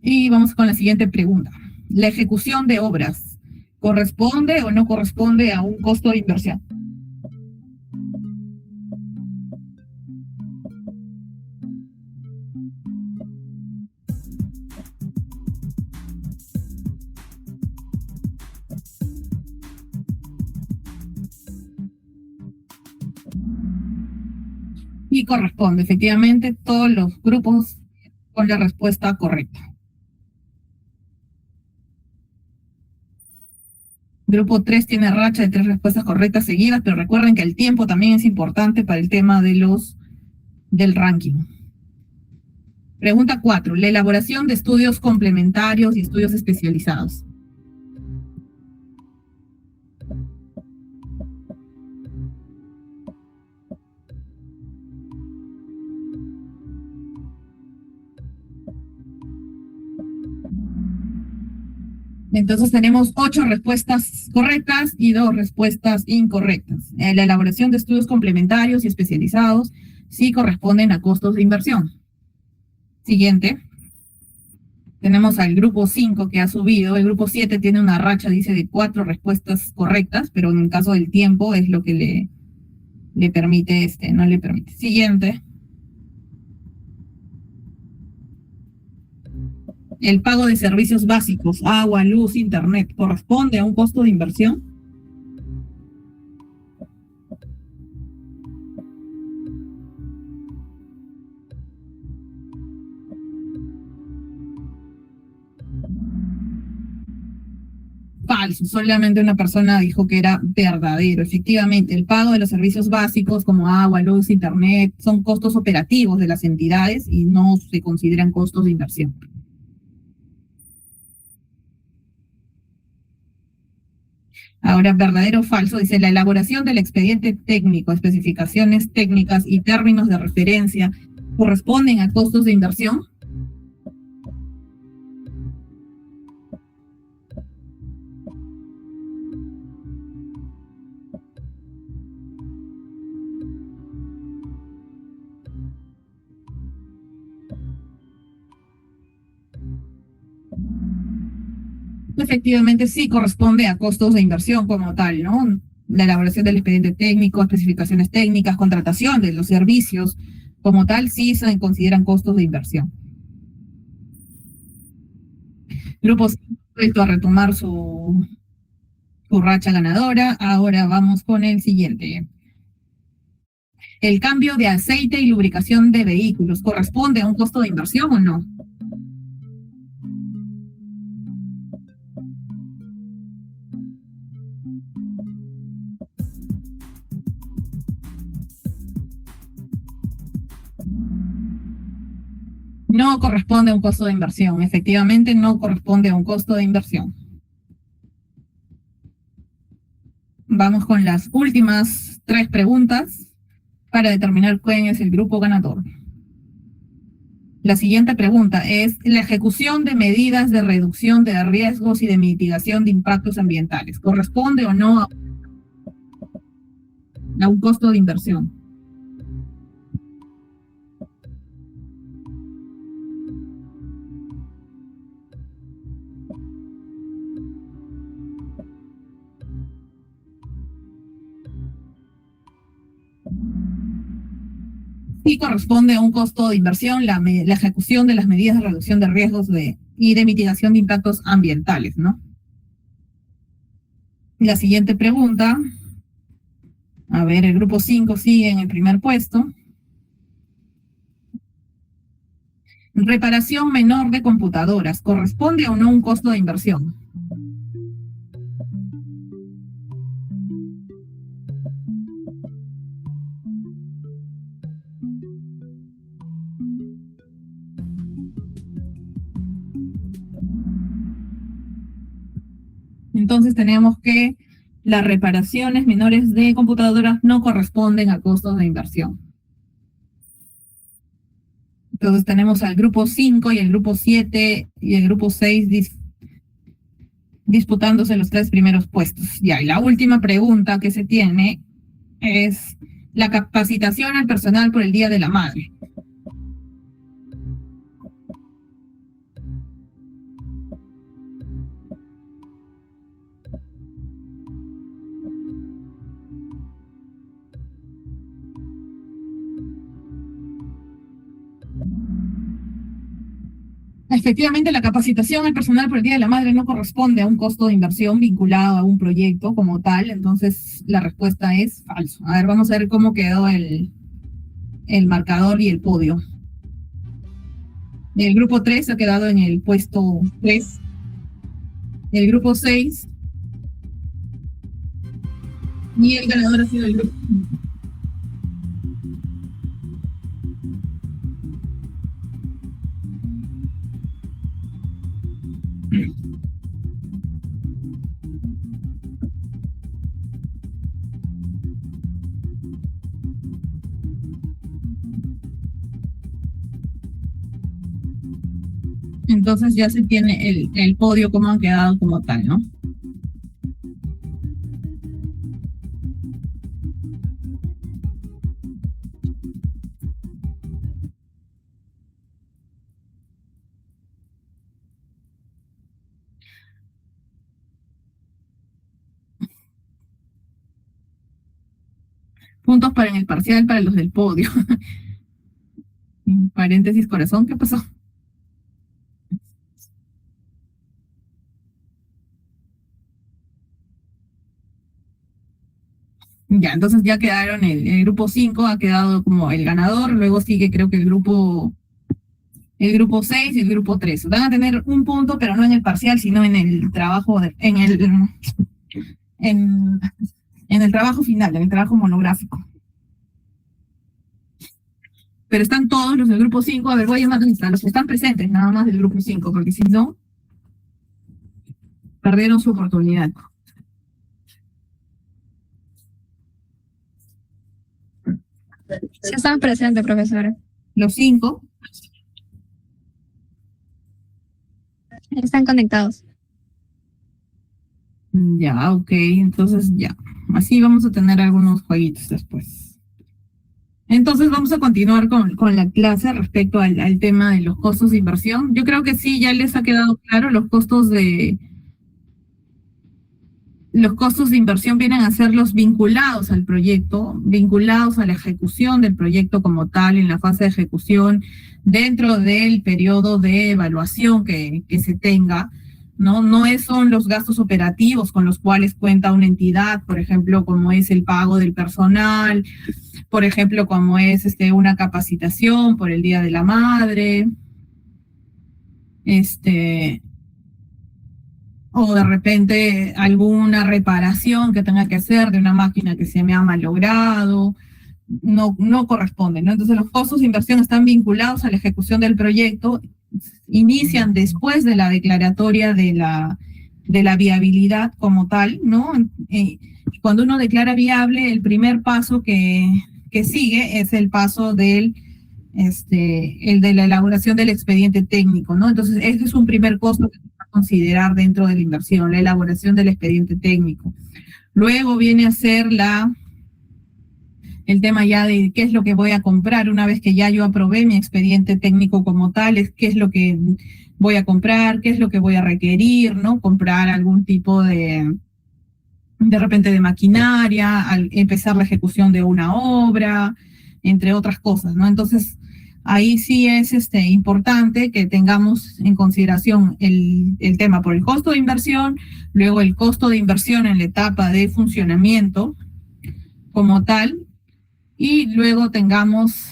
Y vamos con la siguiente pregunta. ¿La ejecución de obras corresponde o no corresponde a un costo de inversión? Y corresponde, efectivamente, todos los grupos con la respuesta correcta. Grupo 3 tiene racha de 3 respuestas correctas seguidas, pero recuerden que el tiempo también es importante para el tema de del ranking. Pregunta 4. La elaboración de estudios complementarios y estudios especializados. Entonces tenemos 8 respuestas correctas y 2 respuestas incorrectas. La elaboración de estudios complementarios y especializados sí corresponden a costos de inversión. Siguiente. Tenemos al grupo 5 que ha subido. El grupo 7 tiene una racha, dice, de 4 respuestas correctas, pero en el caso del tiempo es lo que le permite, no le permite. Siguiente. El pago de servicios básicos, agua, luz, internet, ¿corresponde a un costo de inversión? Falso, solamente una persona dijo que era verdadero. Efectivamente, el pago de los servicios básicos como agua, luz, internet son costos operativos de las entidades y no se consideran costos de inversión. Ahora, verdadero o falso, dice la elaboración del expediente técnico, especificaciones técnicas y términos de referencia corresponden a costos de inversión. Efectivamente, sí corresponde a costos de inversión como tal, ¿no? La elaboración del expediente técnico, especificaciones técnicas, contratación de los servicios como tal, sí se consideran costos de inversión. Grupo 5 vuelto a retomar su racha ganadora. Ahora vamos con el siguiente. ¿El cambio de aceite y lubricación de vehículos corresponde a un costo de inversión o no? No corresponde a un costo de inversión. Efectivamente, no corresponde a un costo de inversión. Vamos con las últimas 3 preguntas para determinar quién es el grupo ganador. La siguiente pregunta es, ¿la ejecución de medidas de reducción de riesgos y de mitigación de impactos ambientales corresponde o no a un costo de inversión? Sí corresponde a un costo de inversión la ejecución de las medidas de reducción de riesgos y de mitigación de impactos ambientales, ¿no? La siguiente pregunta, a ver, el grupo 5 sigue en el primer puesto. Reparación menor de computadoras, ¿corresponde o no a un costo de inversión? Entonces tenemos que las reparaciones menores de computadoras no corresponden a costos de inversión. Entonces tenemos al grupo 5 y el grupo 7 y el grupo 6 disputándose los 3 primeros puestos. Ya, y la última pregunta que se tiene es la capacitación al personal por el Día de la Madre. Efectivamente, la capacitación al personal por el Día de la Madre no corresponde a un costo de inversión vinculado a un proyecto como tal, entonces la respuesta es falso. A ver, vamos a ver cómo quedó el marcador y el podio. El grupo 3 ha quedado en el puesto 3. El grupo 6. Y el ganador ha sido el grupo 5. Entonces ya se tiene el podio como han quedado como tal, ¿no? Puntos para en el parcial para los del podio. En paréntesis, corazón, ¿qué pasó? Ya, entonces ya quedaron el grupo 5 ha quedado como el ganador, luego sigue creo que el grupo 6 y el grupo 3. Van a tener un punto, pero no en el parcial, sino en el trabajo, en el trabajo final, en el trabajo monográfico. Pero están todos los del grupo 5, a ver, voy a llamar a los que están presentes, nada más del grupo 5, porque si no, perdieron su oportunidad. Sí están presentes, profesora. Los 5. Están conectados. Ya, ok, entonces ya. Así vamos a tener algunos jueguitos después. Entonces vamos a continuar con la clase respecto al tema de los costos de inversión. Yo creo que sí, ya les ha quedado claro, los costos de inversión vienen a ser los vinculados al proyecto, vinculados a la ejecución del proyecto como tal, en la fase de ejecución, dentro del periodo de evaluación que se tenga, ¿no? No son los gastos operativos con los cuales cuenta una entidad, por ejemplo, como es el pago del personal, por ejemplo, como es una capacitación por el Día de la Madre, o de repente alguna reparación que tenga que hacer de una máquina que se me ha malogrado, no corresponde, ¿no? Entonces los costos de inversión están vinculados a la ejecución del proyecto, inician después de la declaratoria de la viabilidad como tal, ¿no? Cuando uno declara viable, el primer paso que sigue es el paso del el de la elaboración del expediente técnico, ¿no? Entonces, ese es un primer costo que se va a considerar dentro de la inversión, la elaboración del expediente técnico. Luego viene a ser el tema ya de qué es lo que voy a comprar una vez que ya yo aprobé mi expediente técnico como tal, es qué es lo que voy a comprar, qué es lo que voy a requerir, ¿no? Comprar algún tipo de repente de maquinaria, al empezar la ejecución de una obra, entre otras cosas, ¿no? Entonces, ahí sí es importante que tengamos en consideración el tema por el costo de inversión, luego el costo de inversión en la etapa de funcionamiento como tal, y luego tengamos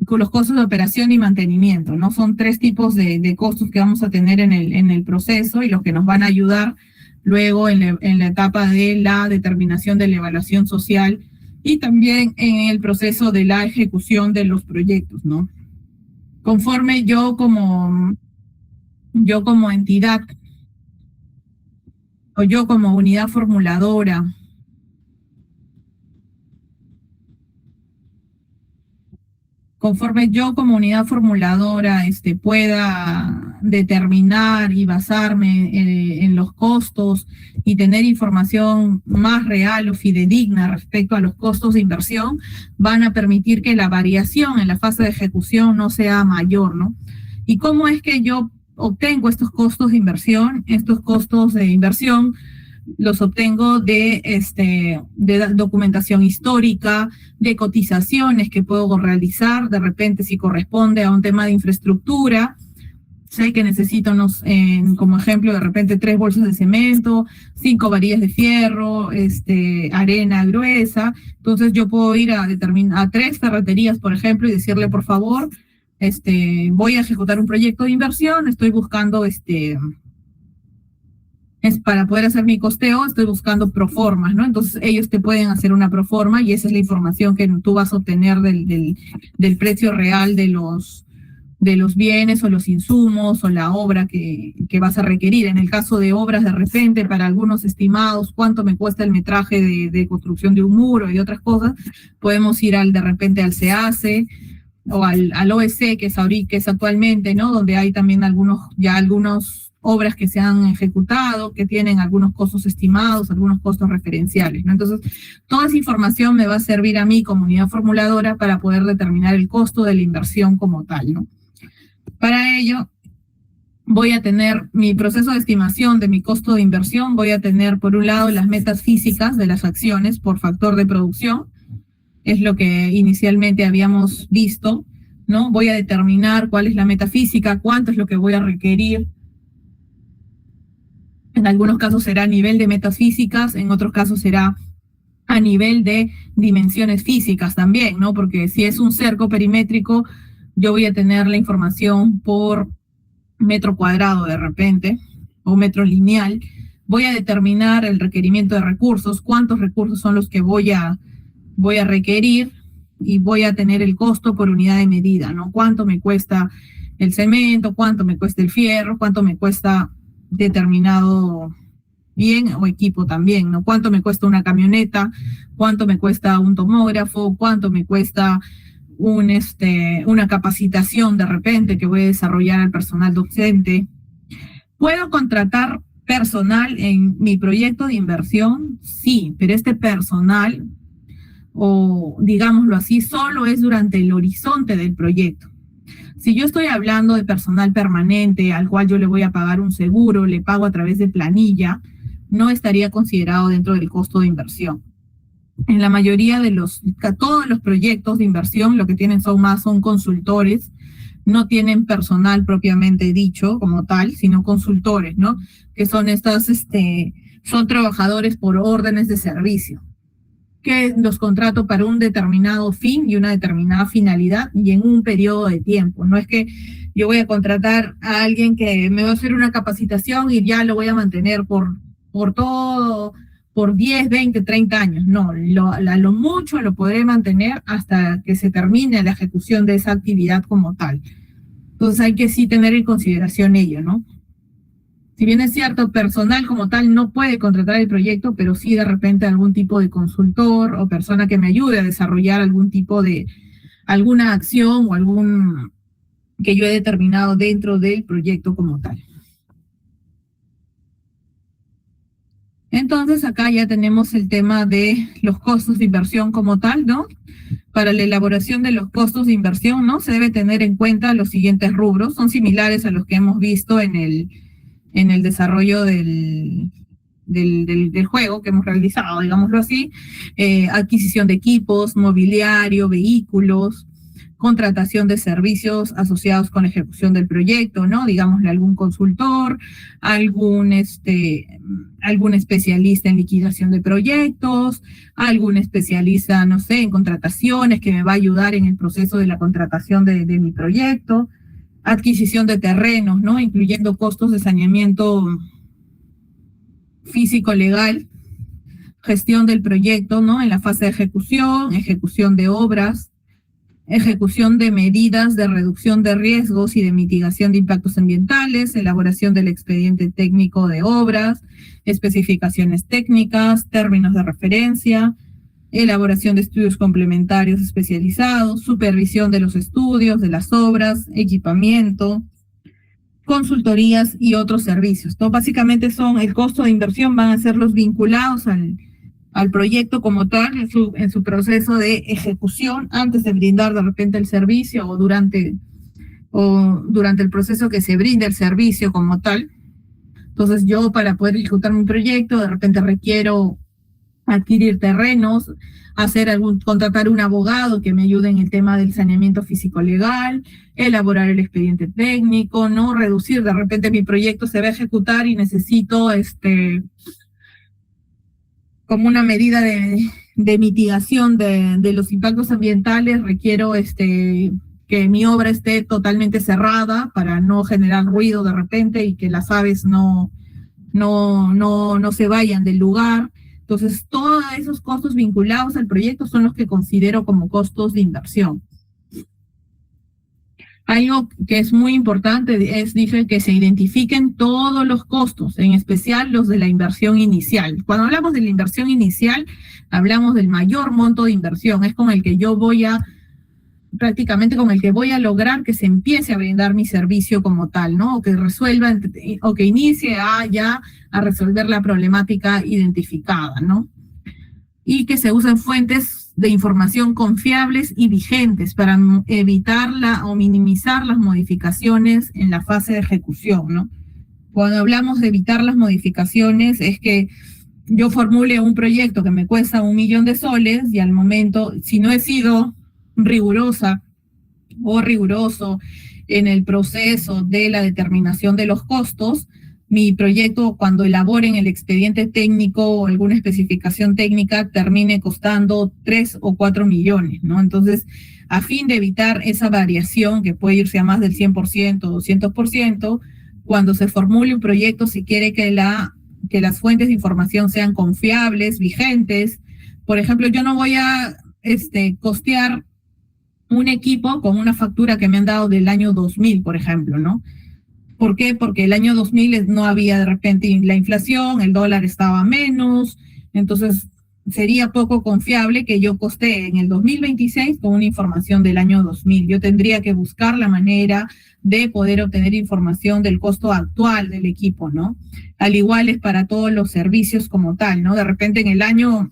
con los costos de operación y mantenimiento, ¿no? Son 3 tipos de costos que vamos a tener en el proceso y los que nos van a ayudar luego en la etapa de la determinación de la evaluación social y también en el proceso de la ejecución de los proyectos, ¿no? Conforme yo como entidad o yo como unidad formuladora pueda determinar y basarme en los costos y tener información más real o fidedigna respecto a los costos de inversión, van a permitir que la variación en la fase de ejecución no sea mayor, ¿no? ¿Y cómo es que yo obtengo estos costos de inversión? Estos costos de inversión los obtengo de documentación histórica, de cotizaciones que puedo realizar, de repente si corresponde a un tema de infraestructura, sé que necesito como ejemplo de repente 3 bolsas de cemento, 5 varillas de fierro, arena gruesa, entonces yo puedo ir a 3 ferreterías, por ejemplo, y decirle, por favor, voy a ejecutar un proyecto de inversión, estoy buscando es para poder hacer mi costeo, estoy buscando proformas, ¿no? Entonces ellos te pueden hacer una proforma y esa es la información que tú vas a obtener del precio real de los bienes o los insumos o la obra que vas a requerir. En el caso de obras, de repente, para algunos estimados, cuánto me cuesta el metraje de construcción de un muro y otras cosas, podemos ir de repente al CEACE o al OEC, que es actualmente, ¿no? Donde hay también algunos obras que se han ejecutado, que tienen algunos costos estimados, algunos costos referenciales, ¿no? Entonces, toda esa información me va a servir a mí como unidad formuladora para poder determinar el costo de la inversión como tal, ¿no? Para ello, voy a tener mi proceso de estimación de mi costo de inversión, voy a tener, por un lado, las metas físicas de las acciones por factor de producción, es lo que inicialmente habíamos visto, ¿no? Voy a determinar cuál es la meta física, cuánto es lo que voy a requerir. En algunos casos será a nivel de metas físicas, en otros casos será a nivel de dimensiones físicas también, ¿no? Porque si es un cerco perimétrico, yo voy a tener la información por metro cuadrado de repente, o metro lineal. Voy a determinar el requerimiento de recursos, cuántos recursos son los que voy a requerir, y voy a tener el costo por unidad de medida, ¿no? Cuánto me cuesta el cemento, cuánto me cuesta el fierro, cuánto me cuesta determinado bien o equipo también, ¿no? Cuánto me cuesta una camioneta, cuánto me cuesta un tomógrafo, cuánto me cuesta una capacitación de repente que voy a desarrollar al personal docente. ¿Puedo contratar personal en mi proyecto de inversión? Sí, pero este personal, o digámoslo así, solo es durante el horizonte del proyecto. Si yo estoy hablando de personal permanente al cual yo le voy a pagar un seguro, le pago a través de planilla, no estaría considerado dentro del costo de inversión. En la mayoría de todos los proyectos de inversión, lo que tienen son consultores, no tienen personal propiamente dicho como tal, sino consultores, ¿no? Que son son trabajadores por órdenes de servicio, que los contrato para un determinado fin y una determinada finalidad y en un periodo de tiempo. No es que yo voy a contratar a alguien que me va a hacer una capacitación y ya lo voy a mantener por 10, 20, 30 años. No, a lo mucho lo podré mantener hasta que se termine la ejecución de esa actividad como tal. Entonces hay que sí tener en consideración ello, ¿no? Si bien es cierto, personal como tal no puede contratar el proyecto, pero sí de repente algún tipo de consultor o persona que me ayude a desarrollar algún tipo de alguna acción o algún que yo he determinado dentro del proyecto como tal. Entonces acá ya tenemos el tema de los costos de inversión como tal, ¿no? Para la elaboración de los costos de inversión, ¿no? Se debe tener en cuenta los siguientes rubros, son similares a los que hemos visto en el desarrollo del juego que hemos realizado, digámoslo así, adquisición de equipos, mobiliario, vehículos, contratación de servicios asociados con la ejecución del proyecto, ¿no? Digámosle algún consultor, algún especialista en liquidación de proyectos, algún especialista, no sé, en contrataciones que me va a ayudar en el proceso de la contratación de mi proyecto, adquisición de terrenos, ¿no? Incluyendo costos de saneamiento físico-legal, gestión del proyecto, ¿no? En la fase de ejecución de obras, ejecución de medidas de reducción de riesgos y de mitigación de impactos ambientales, elaboración del expediente técnico de obras, especificaciones técnicas, términos de referencia, elaboración de estudios complementarios especializados, supervisión de los estudios, de las obras, equipamiento, consultorías y otros servicios. Entonces, básicamente el costo de inversión van a ser los vinculados al proyecto como tal, en su proceso de ejecución, antes de brindar de repente el servicio o durante el proceso que se brinda el servicio como tal. Entonces yo, para poder ejecutar mi proyecto, de repente requiero adquirir terrenos, contratar un abogado que me ayude en el tema del saneamiento físico-legal, elaborar el expediente técnico, ¿no? Reducir, de repente mi proyecto se va a ejecutar y necesito como una medida de mitigación de los impactos ambientales, requiero que mi obra esté totalmente cerrada para no generar ruido de repente y que las aves no se vayan del lugar. Entonces, todos esos costos vinculados al proyecto son los que considero como costos de inversión. Algo que es muy importante dije, que se identifiquen todos los costos, en especial los de la inversión inicial. Cuando hablamos de la inversión inicial, hablamos del mayor monto de inversión. Es con el que yo prácticamente con el que voy a lograr que se empiece a brindar mi servicio como tal, ¿no? O que resuelva, o que inicie a resolver la problemática identificada, ¿no? Y que se usen fuentes de información confiables y vigentes para evitar o minimizar las modificaciones en la fase de ejecución, ¿no? Cuando hablamos de evitar las modificaciones, es que yo formule un proyecto que me cuesta 1 millón de soles y al momento, si no he sido rigurosa o riguroso en el proceso de la determinación de los costos, mi proyecto, cuando elaboren el expediente técnico o alguna especificación técnica, termine costando 3 o 4 millones, ¿no? Entonces, a fin de evitar esa variación que puede irse a más del 100% o 200%, cuando se formule un proyecto, si quiere que las fuentes de información sean confiables, vigentes, por ejemplo, yo no voy a costear un equipo con una factura que me han dado del año 2000, por ejemplo, ¿no? ¿Por qué? Porque el año 2000 no había de repente la inflación, el dólar estaba menos, entonces sería poco confiable que yo costee en el 2026 con una información del año 2000. Yo tendría que buscar la manera de poder obtener información del costo actual del equipo, ¿no? Al igual es para todos los servicios como tal, ¿no? De repente en el año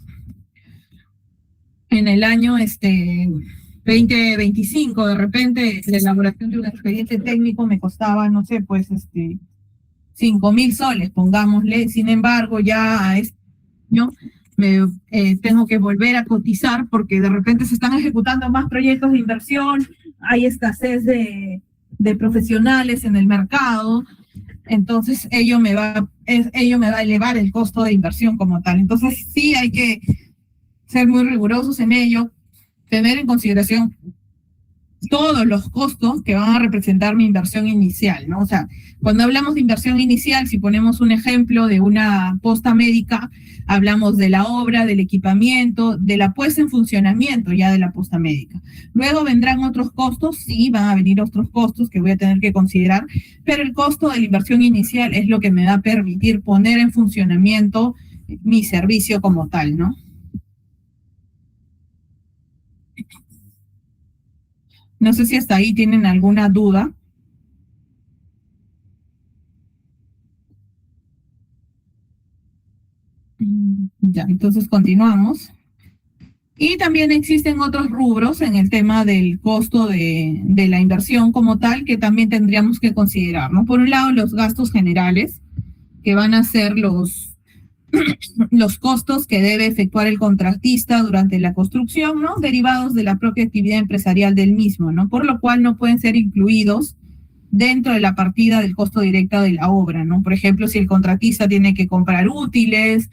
2025, de repente la elaboración de un expediente técnico me costaba, no sé, pues 5.000 soles, pongámosle. Sin embargo, ya a este año tengo que volver a cotizar porque de repente se están ejecutando más proyectos de inversión, hay escasez de profesionales en el mercado, entonces ello me va a elevar el costo de inversión como tal. Entonces sí hay que ser muy rigurosos en ello, tener en consideración todos los costos que van a representar mi inversión inicial, ¿no? O sea, cuando hablamos de inversión inicial, si ponemos un ejemplo de una posta médica, hablamos de la obra, del equipamiento, de la puesta en funcionamiento ya de la posta médica. Luego vendrán otros costos, sí, van a venir otros costos que voy a tener que considerar, pero el costo de la inversión inicial es lo que me va a permitir poner en funcionamiento mi servicio como tal, ¿no? No sé si hasta ahí tienen alguna duda. Ya, entonces continuamos. Y también existen otros rubros en el tema del costo de la inversión como tal que también tendríamos que considerar, ¿no? Por un lado, los gastos generales, que van a ser los costos que debe efectuar el contratista durante la construcción, ¿no? Derivados de la propia actividad empresarial del mismo, ¿no? Por lo cual no pueden ser incluidos dentro de la partida del costo directo de la obra, ¿no? Por ejemplo, si el contratista tiene que comprar útiles,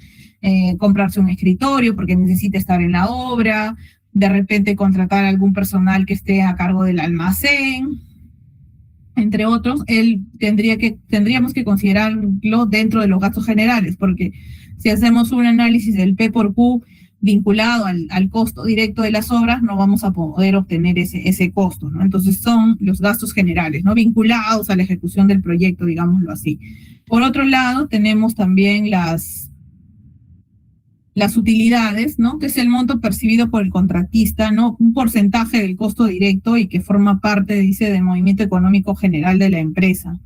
comprarse un escritorio porque necesita estar en la obra, de repente contratar a algún personal que esté a cargo del almacén, entre otros, tendríamos que considerarlo dentro de los gastos generales, porque si hacemos un análisis del P por Q vinculado al costo directo de las obras, no vamos a poder obtener ese costo, ¿no? Entonces son los gastos generales, ¿no? Vinculados a la ejecución del proyecto, digámoslo así. Por otro lado, tenemos también las utilidades, ¿no? Que es el monto percibido por el contratista, ¿no? Un porcentaje del costo directo y que forma parte, dice, del movimiento económico general de la empresa,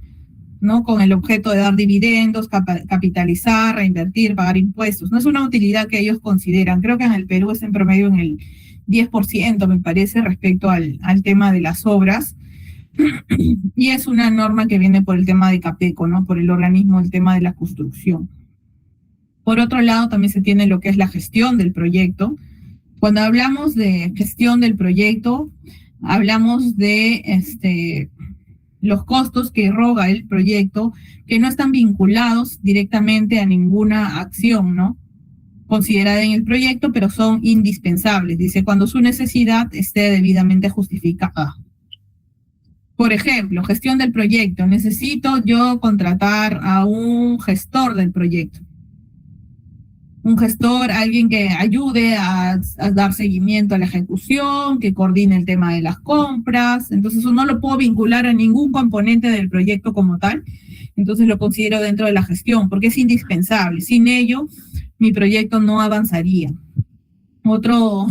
¿no? Con el objeto de dar dividendos, capitalizar, reinvertir, pagar impuestos. No es una utilidad que ellos consideran. Creo que en el Perú es en promedio en el 10%, me parece, respecto al tema de las obras. Y es una norma que viene por el tema de CAPECO, ¿no? Por el organismo, el tema de la construcción. Por otro lado, también se tiene lo que es la gestión del proyecto. Cuando hablamos de gestión del proyecto, hablamos de los costos que roga el proyecto, que no están vinculados directamente a ninguna acción, ¿no? Considerada en el proyecto, pero son indispensables. Dice, cuando su necesidad esté debidamente justificada. Por ejemplo, gestión del proyecto. Necesito yo contratar a un gestor del proyecto. Un gestor, alguien que ayude a dar seguimiento a la ejecución, que coordine el tema de las compras. Entonces, eso no lo puedo vincular a ningún componente del proyecto como tal. Entonces, lo considero dentro de la gestión, porque es indispensable. Sin ello, mi proyecto no avanzaría. Otro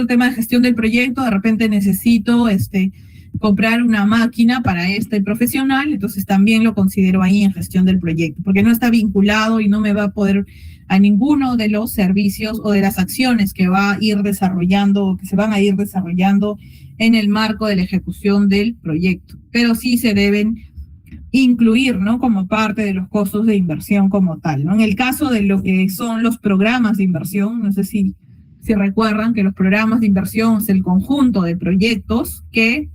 tema de gestión del proyecto, de repente necesito comprar una máquina para este profesional, entonces también lo considero ahí en gestión del proyecto, porque no está vinculado y no me va a poder a ninguno de los servicios o de las acciones que va a ir desarrollando, que se van a ir desarrollando en el marco de la ejecución del proyecto. Pero sí se deben incluir, ¿no? Como parte de los costos de inversión como tal, ¿no? En el caso de lo que son los programas de inversión, no sé si recuerdan que los programas de inversión es el conjunto de proyectos que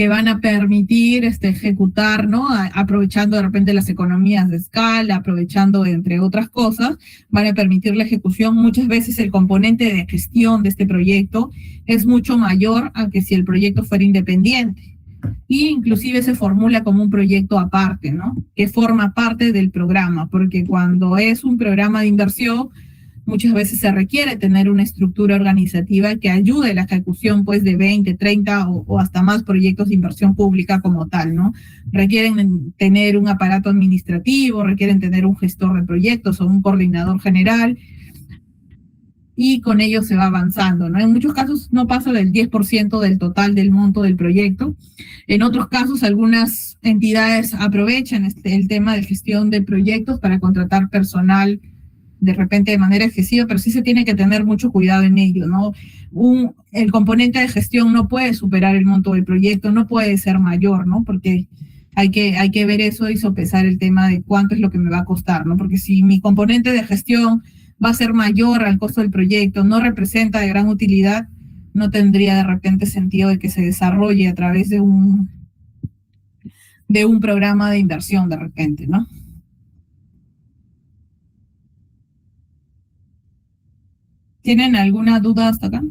van a permitir ejecutar, ¿no? Aprovechando de repente las economías de escala, aprovechando entre otras cosas, van a permitir la ejecución. Muchas veces el componente de gestión de este proyecto es mucho mayor a que si el proyecto fuera independiente. Y inclusive se formula como un proyecto aparte, ¿no? Que forma parte del programa, porque cuando es un programa de inversión, muchas veces se requiere tener una estructura organizativa que ayude a la ejecución pues de 20, 30 o hasta más proyectos de inversión pública como tal, ¿no? Requieren tener un aparato administrativo, requieren tener un gestor de proyectos o un coordinador general y con ello se va avanzando, ¿no? En muchos casos no pasa del 10% del total del monto del proyecto. En otros casos algunas entidades aprovechan el tema de gestión de proyectos para contratar personal de repente de manera excesiva, pero sí se tiene que tener mucho cuidado en ello, ¿no? El componente de gestión no puede superar el monto del proyecto, no puede ser mayor, ¿no? Porque hay que ver eso y sopesar el tema de cuánto es lo que me va a costar, ¿no? Porque si mi componente de gestión va a ser mayor al costo del proyecto, no representa de gran utilidad, no tendría de repente sentido de que se desarrolle a través de un programa de inversión de repente, ¿no? ¿Tienen alguna duda hasta acá?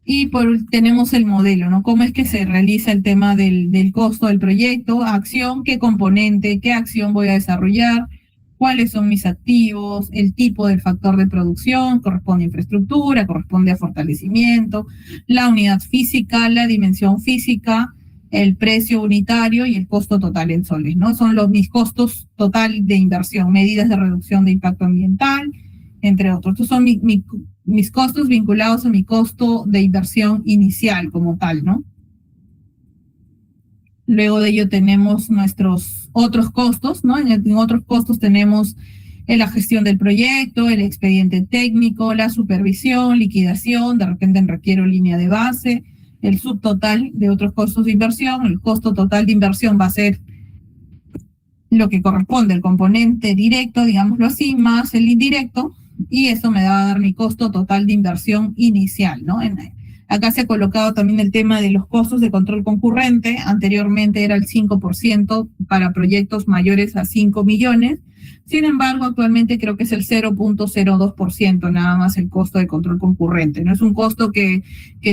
Y tenemos el modelo, ¿no? ¿Cómo es que se realiza el tema del costo del proyecto? Acción, qué componente, qué acción voy a desarrollar, cuáles son mis activos, el tipo del factor de producción, corresponde a infraestructura, corresponde a fortalecimiento, la unidad física, la dimensión física, el precio unitario y el costo total en soles, ¿no? Son mis costos total de inversión, medidas de reducción de impacto ambiental, entre otros. Estos son mis costos vinculados a mi costo de inversión inicial como tal, ¿no? Luego de ello tenemos nuestros otros costos, ¿no? En otros costos tenemos la gestión del proyecto, el expediente técnico, la supervisión, liquidación, de repente requiero línea de base, el subtotal de otros costos de inversión. El costo total de inversión va a ser lo que corresponde al componente directo, digámoslo así, más el indirecto, y eso me va a dar mi costo total de inversión inicial, ¿no? Acá se ha colocado también el tema de los costos de control concurrente. Anteriormente era el 5% para proyectos mayores a 5 millones. Sin embargo, actualmente creo que es el 0.02% nada más el costo de control concurrente. No es un costo que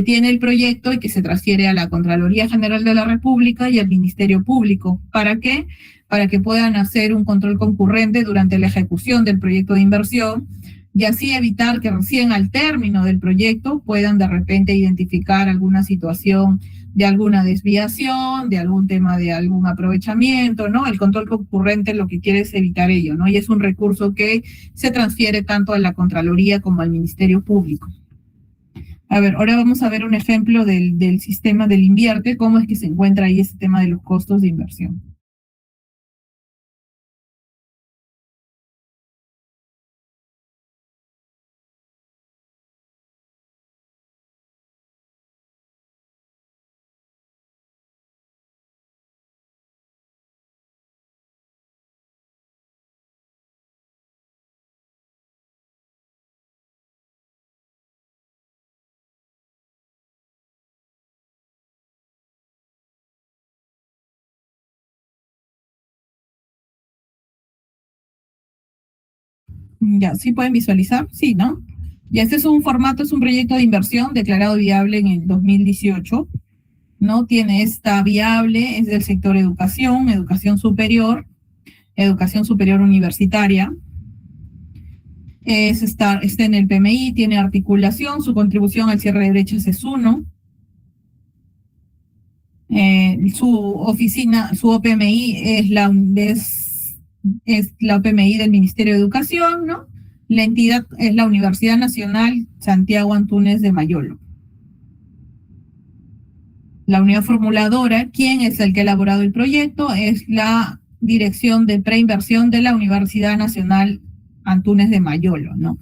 tiene el proyecto y que se transfiere a la Contraloría General de la República y al Ministerio Público. ¿Para qué? Para que puedan hacer un control concurrente durante la ejecución del proyecto de inversión y así evitar que recién al término del proyecto puedan de repente identificar alguna situación de alguna desviación, de algún tema de algún aprovechamiento, ¿no? El control concurrente lo que quiere es evitar ello, ¿no? Y es un recurso que se transfiere tanto a la Contraloría como al Ministerio Público. A ver, ahora vamos a ver un ejemplo del sistema del Invierte, cómo es que se encuentra ahí ese tema de los costos de inversión. Ya, ¿sí pueden visualizar? Sí, ¿no? Y este es un formato, es un proyecto de inversión declarado viable en el 2018, ¿no? Está viable, es del sector educación, educación superior universitaria. Está en el PMI, tiene articulación, su contribución al cierre de brechas es 1. Su OPMI es la OPMI del Ministerio de Educación, ¿no? La entidad es la Universidad Nacional Santiago Antúnez de Mayolo. La unidad formuladora, ¿quién es el que ha elaborado el proyecto? Es la Dirección de Preinversión de la Universidad Nacional Antúnez de Mayolo, ¿no?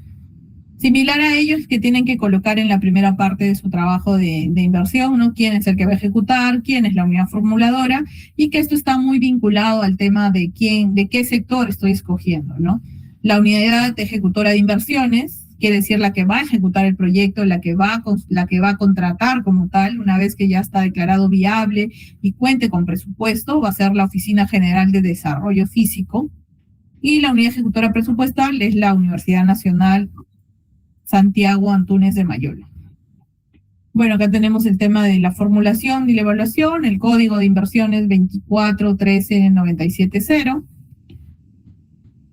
Similar a ellos que tienen que colocar en la primera parte de su trabajo de inversión, ¿no? ¿Quién es el que va a ejecutar? ¿Quién es la unidad formuladora? Y que esto está muy vinculado al tema de qué sector estoy escogiendo, ¿no? La unidad ejecutora de inversiones, quiere decir la que va a ejecutar el proyecto, la que va a contratar como tal, una vez que ya está declarado viable y cuente con presupuesto, va a ser la Oficina General de Desarrollo Físico. Y la unidad ejecutora presupuestal es la Universidad Nacional Santiago Antúnez de Mayolo. Bueno, acá tenemos el tema de la formulación y la evaluación, el código de inversiones 2413970.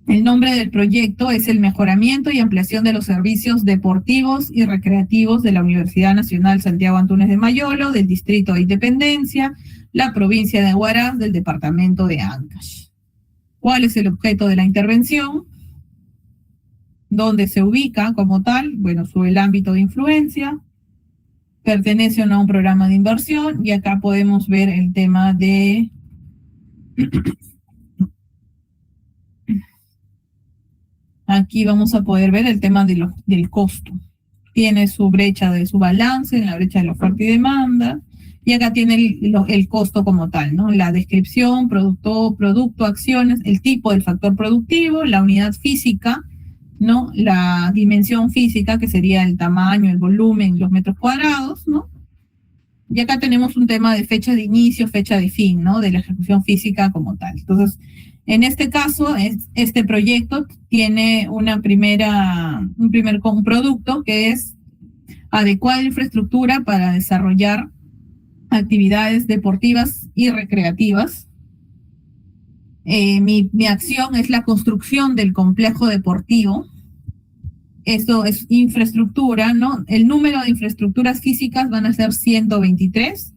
El nombre del proyecto es el mejoramiento y ampliación de los servicios deportivos y recreativos de la Universidad Nacional Santiago Antúnez de Mayolo, del Distrito de Independencia, la provincia de Huaraz, del departamento de Ancash. ¿Cuál es el objeto de la intervención? ¿Dónde se ubica como tal? Bueno, sobre el ámbito de influencia, pertenece o no a un programa de inversión, y acá podemos ver el tema de aquí vamos a poder ver el tema del costo. Tiene su brecha de su balance, en la brecha de la oferta y demanda, y acá tiene el costo como tal, ¿no? La descripción, producto, acciones, el tipo del factor productivo, la unidad física, ¿no? La dimensión física, que sería el tamaño, el volumen, los metros cuadrados, ¿no? Y acá tenemos un tema de fecha de inicio, fecha de fin, ¿no? De la ejecución física como tal. Entonces, en este caso, este proyecto tiene un producto que es adecuada infraestructura para desarrollar actividades deportivas y recreativas. Mi acción es la construcción del complejo deportivo. Esto es infraestructura, ¿no? El número de infraestructuras físicas van a ser 123.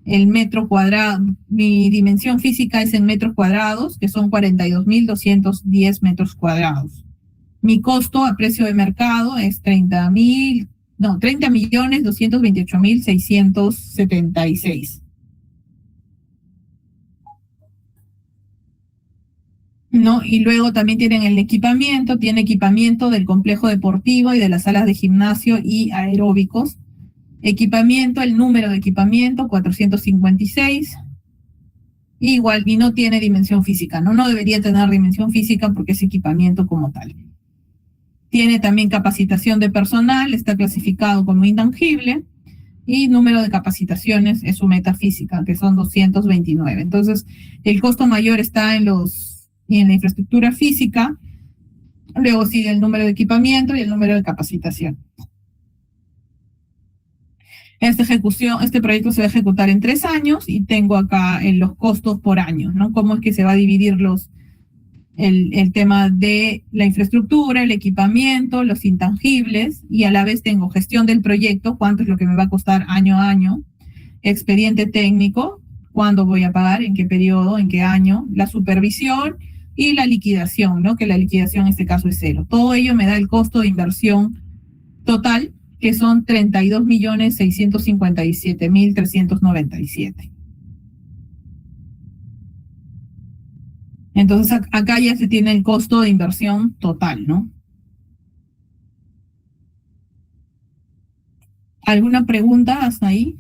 el metro cuadrado, mi dimensión física es en metros cuadrados, que son 42.210 metros cuadrados. Mi costo a precio de mercado es 30.228.676. ¿No? Y luego también tienen el equipamiento, tiene equipamiento del complejo deportivo y de las salas de gimnasio y aeróbicos. Equipamiento, el número de equipamiento, 456. Igual, y no tiene dimensión física, ¿no? No debería tener dimensión física porque es equipamiento como tal. Tiene también capacitación de personal, está clasificado como intangible, y número de capacitaciones es su meta física, que son 229. Entonces, el costo mayor está en la infraestructura física, luego sigue el número de equipamiento y el número de capacitación. Este proyecto se va a ejecutar en 3 años y tengo acá los costos por año, ¿no? Cómo es que se va a dividir el tema de la infraestructura, el equipamiento, los intangibles, y a la vez tengo gestión del proyecto, cuánto es lo que me va a costar año a año, expediente técnico, cuándo voy a pagar, en qué periodo, en qué año, la supervisión y la liquidación, ¿no? Que la liquidación en este caso es 0. Todo ello me da el costo de inversión total, que son 32.657.397. Entonces acá ya se tiene el costo de inversión total, ¿no? ¿Alguna pregunta hasta ahí?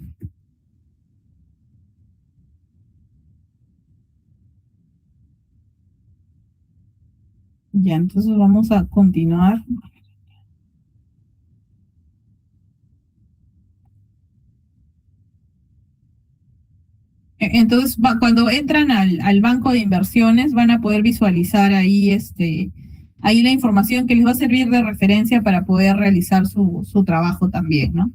Ya, entonces vamos a continuar. Entonces, cuando entran al banco de inversiones, van a poder visualizar ahí, ahí la información que les va a servir de referencia para poder realizar su trabajo también, ¿no?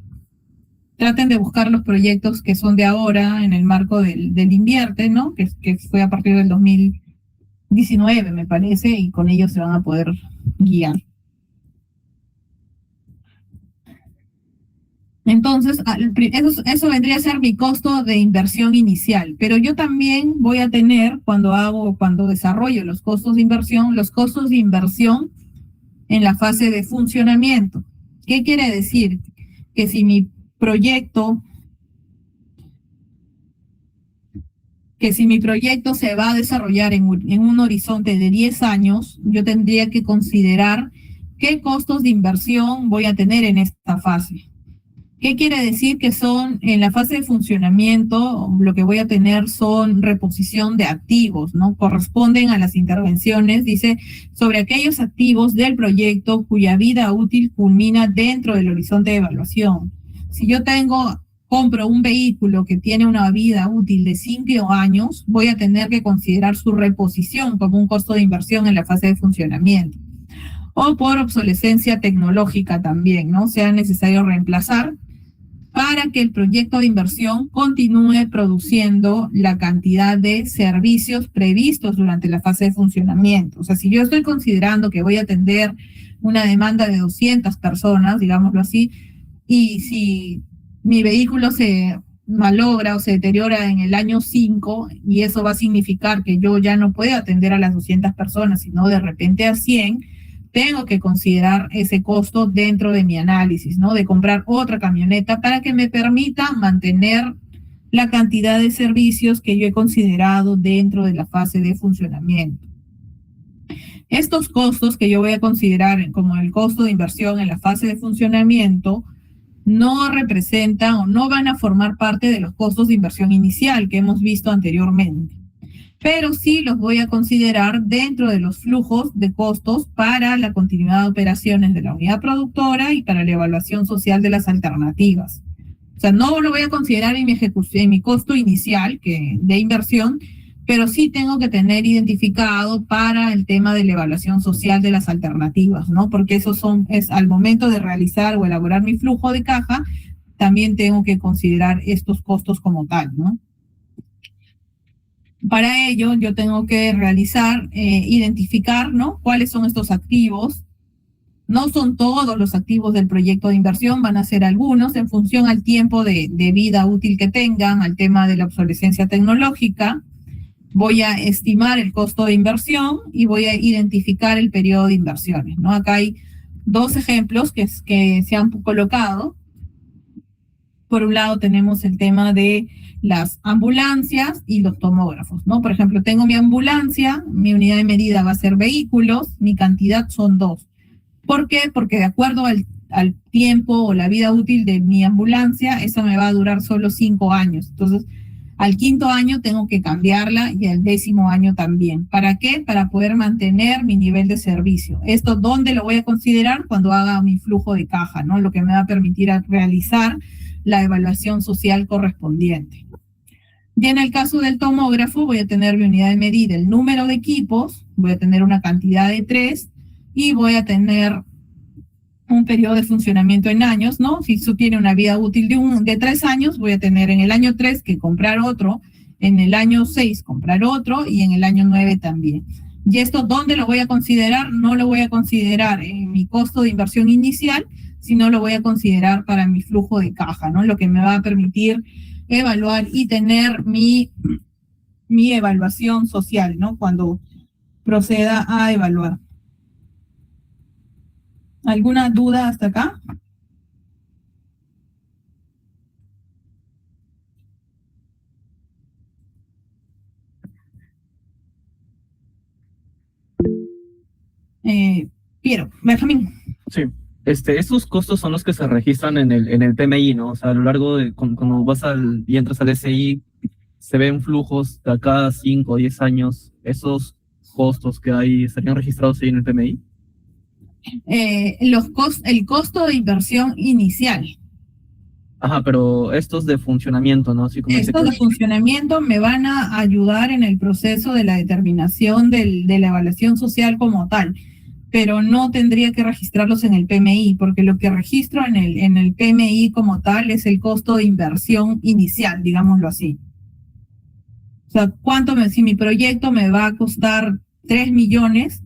Traten de buscar los proyectos que son de ahora en el marco del Invierte, ¿no? Que fue a partir del 2019, me parece, y con ellos se van a poder guiar. Entonces, eso vendría a ser mi costo de inversión inicial, pero yo también voy a tener, cuando desarrollo los costos de inversión en la fase de funcionamiento. ¿Qué quiere decir? Que si mi proyecto se va a desarrollar en un horizonte de 10 años, yo tendría que considerar qué costos de inversión voy a tener en esta fase. ¿Qué quiere decir? Que son en la fase de funcionamiento, lo que voy a tener son reposición de activos, ¿no? Corresponden a las intervenciones, dice, sobre aquellos activos del proyecto cuya vida útil culmina dentro del horizonte de evaluación. Si yo compro un vehículo que tiene una vida útil de 5 años, voy a tener que considerar su reposición como un costo de inversión en la fase de funcionamiento. O por obsolescencia tecnológica también, ¿no? Sea necesario reemplazar para que el proyecto de inversión continúe produciendo la cantidad de servicios previstos durante la fase de funcionamiento. O sea, si yo estoy considerando que voy a atender una demanda de 200 personas, digámoslo así, y si mi vehículo se malogra o se deteriora en el año 5, y eso va a significar que yo ya no puedo atender a las 200 personas, sino de repente a 100, tengo que considerar ese costo dentro de mi análisis, ¿no? De comprar otra camioneta para que me permita mantener la cantidad de servicios que yo he considerado dentro de la fase de funcionamiento. Estos costos que yo voy a considerar como el costo de inversión en la fase de funcionamiento no representan o no van a formar parte de los costos de inversión inicial que hemos visto anteriormente, pero sí los voy a considerar dentro de los flujos de costos para la continuidad de operaciones de la unidad productora y para la evaluación social de las alternativas. O sea, no lo voy a considerar en mi ejecución, en mi costo inicial de inversión, pero sí tengo que tener identificado para el tema de la evaluación social de las alternativas, ¿no? Porque eso es al momento de realizar o elaborar mi flujo de caja, también tengo que considerar estos costos como tal, ¿no? Para ello, yo tengo que identificar, ¿no? Cuáles son estos activos No son todos los activos del proyecto de inversión, van a ser algunos en función al tiempo de vida útil que tengan, al tema de la obsolescencia tecnológica. Voy a estimar el costo de inversión y voy a identificar el periodo de inversiones, ¿no? Acá hay dos ejemplos que se han colocado. Por un lado tenemos el tema de las ambulancias y los tomógrafos, ¿no? Por ejemplo, tengo mi ambulancia, mi unidad de medida va a ser vehículos, mi cantidad son 2. ¿Por qué? Porque de acuerdo al tiempo o la vida útil de mi ambulancia, eso me va a durar solo 5 años. Entonces, al 5.º año tengo que cambiarla y al 10.º año también. ¿Para qué? Para poder mantener mi nivel de servicio. ¿Esto dónde lo voy a considerar? Cuando haga mi flujo de caja, ¿no? Lo que me va a permitir realizar la evaluación social correspondiente. Y en el caso del tomógrafo voy a tener mi unidad de medida, el número de equipos, voy a tener una cantidad de 3 y voy a tener un periodo de funcionamiento en años, ¿no? Si eso tiene una vida útil de 3 años, voy a tener en el año 3 que comprar otro, en el año 6 comprar otro y en el año 9 también. ¿Y esto dónde lo voy a considerar? No lo voy a considerar en mi costo de inversión inicial, sino lo voy a considerar para mi flujo de caja, ¿no? Lo que me va a permitir evaluar y tener mi evaluación social, ¿no? Cuando proceda a evaluar. ¿Alguna duda hasta acá? Piero, Benjamín. Sí. Estos costos son los que se registran en el PMI, ¿no? O sea, a lo largo de cuando vas y entras al SI, se ven flujos de cada 5 o 10 años. Esos costos que hay estarían registrados ahí en el PMI. El costo de inversión inicial. Ajá, pero estos de funcionamiento, ¿no? Así como Estos de funcionamiento me van a ayudar en el proceso de la determinación de la evaluación social como tal, pero no tendría que registrarlos en el PMI, porque lo que registro en el PMI como tal es el costo de inversión inicial, digámoslo así. O sea, si mi proyecto me va a costar 3 millones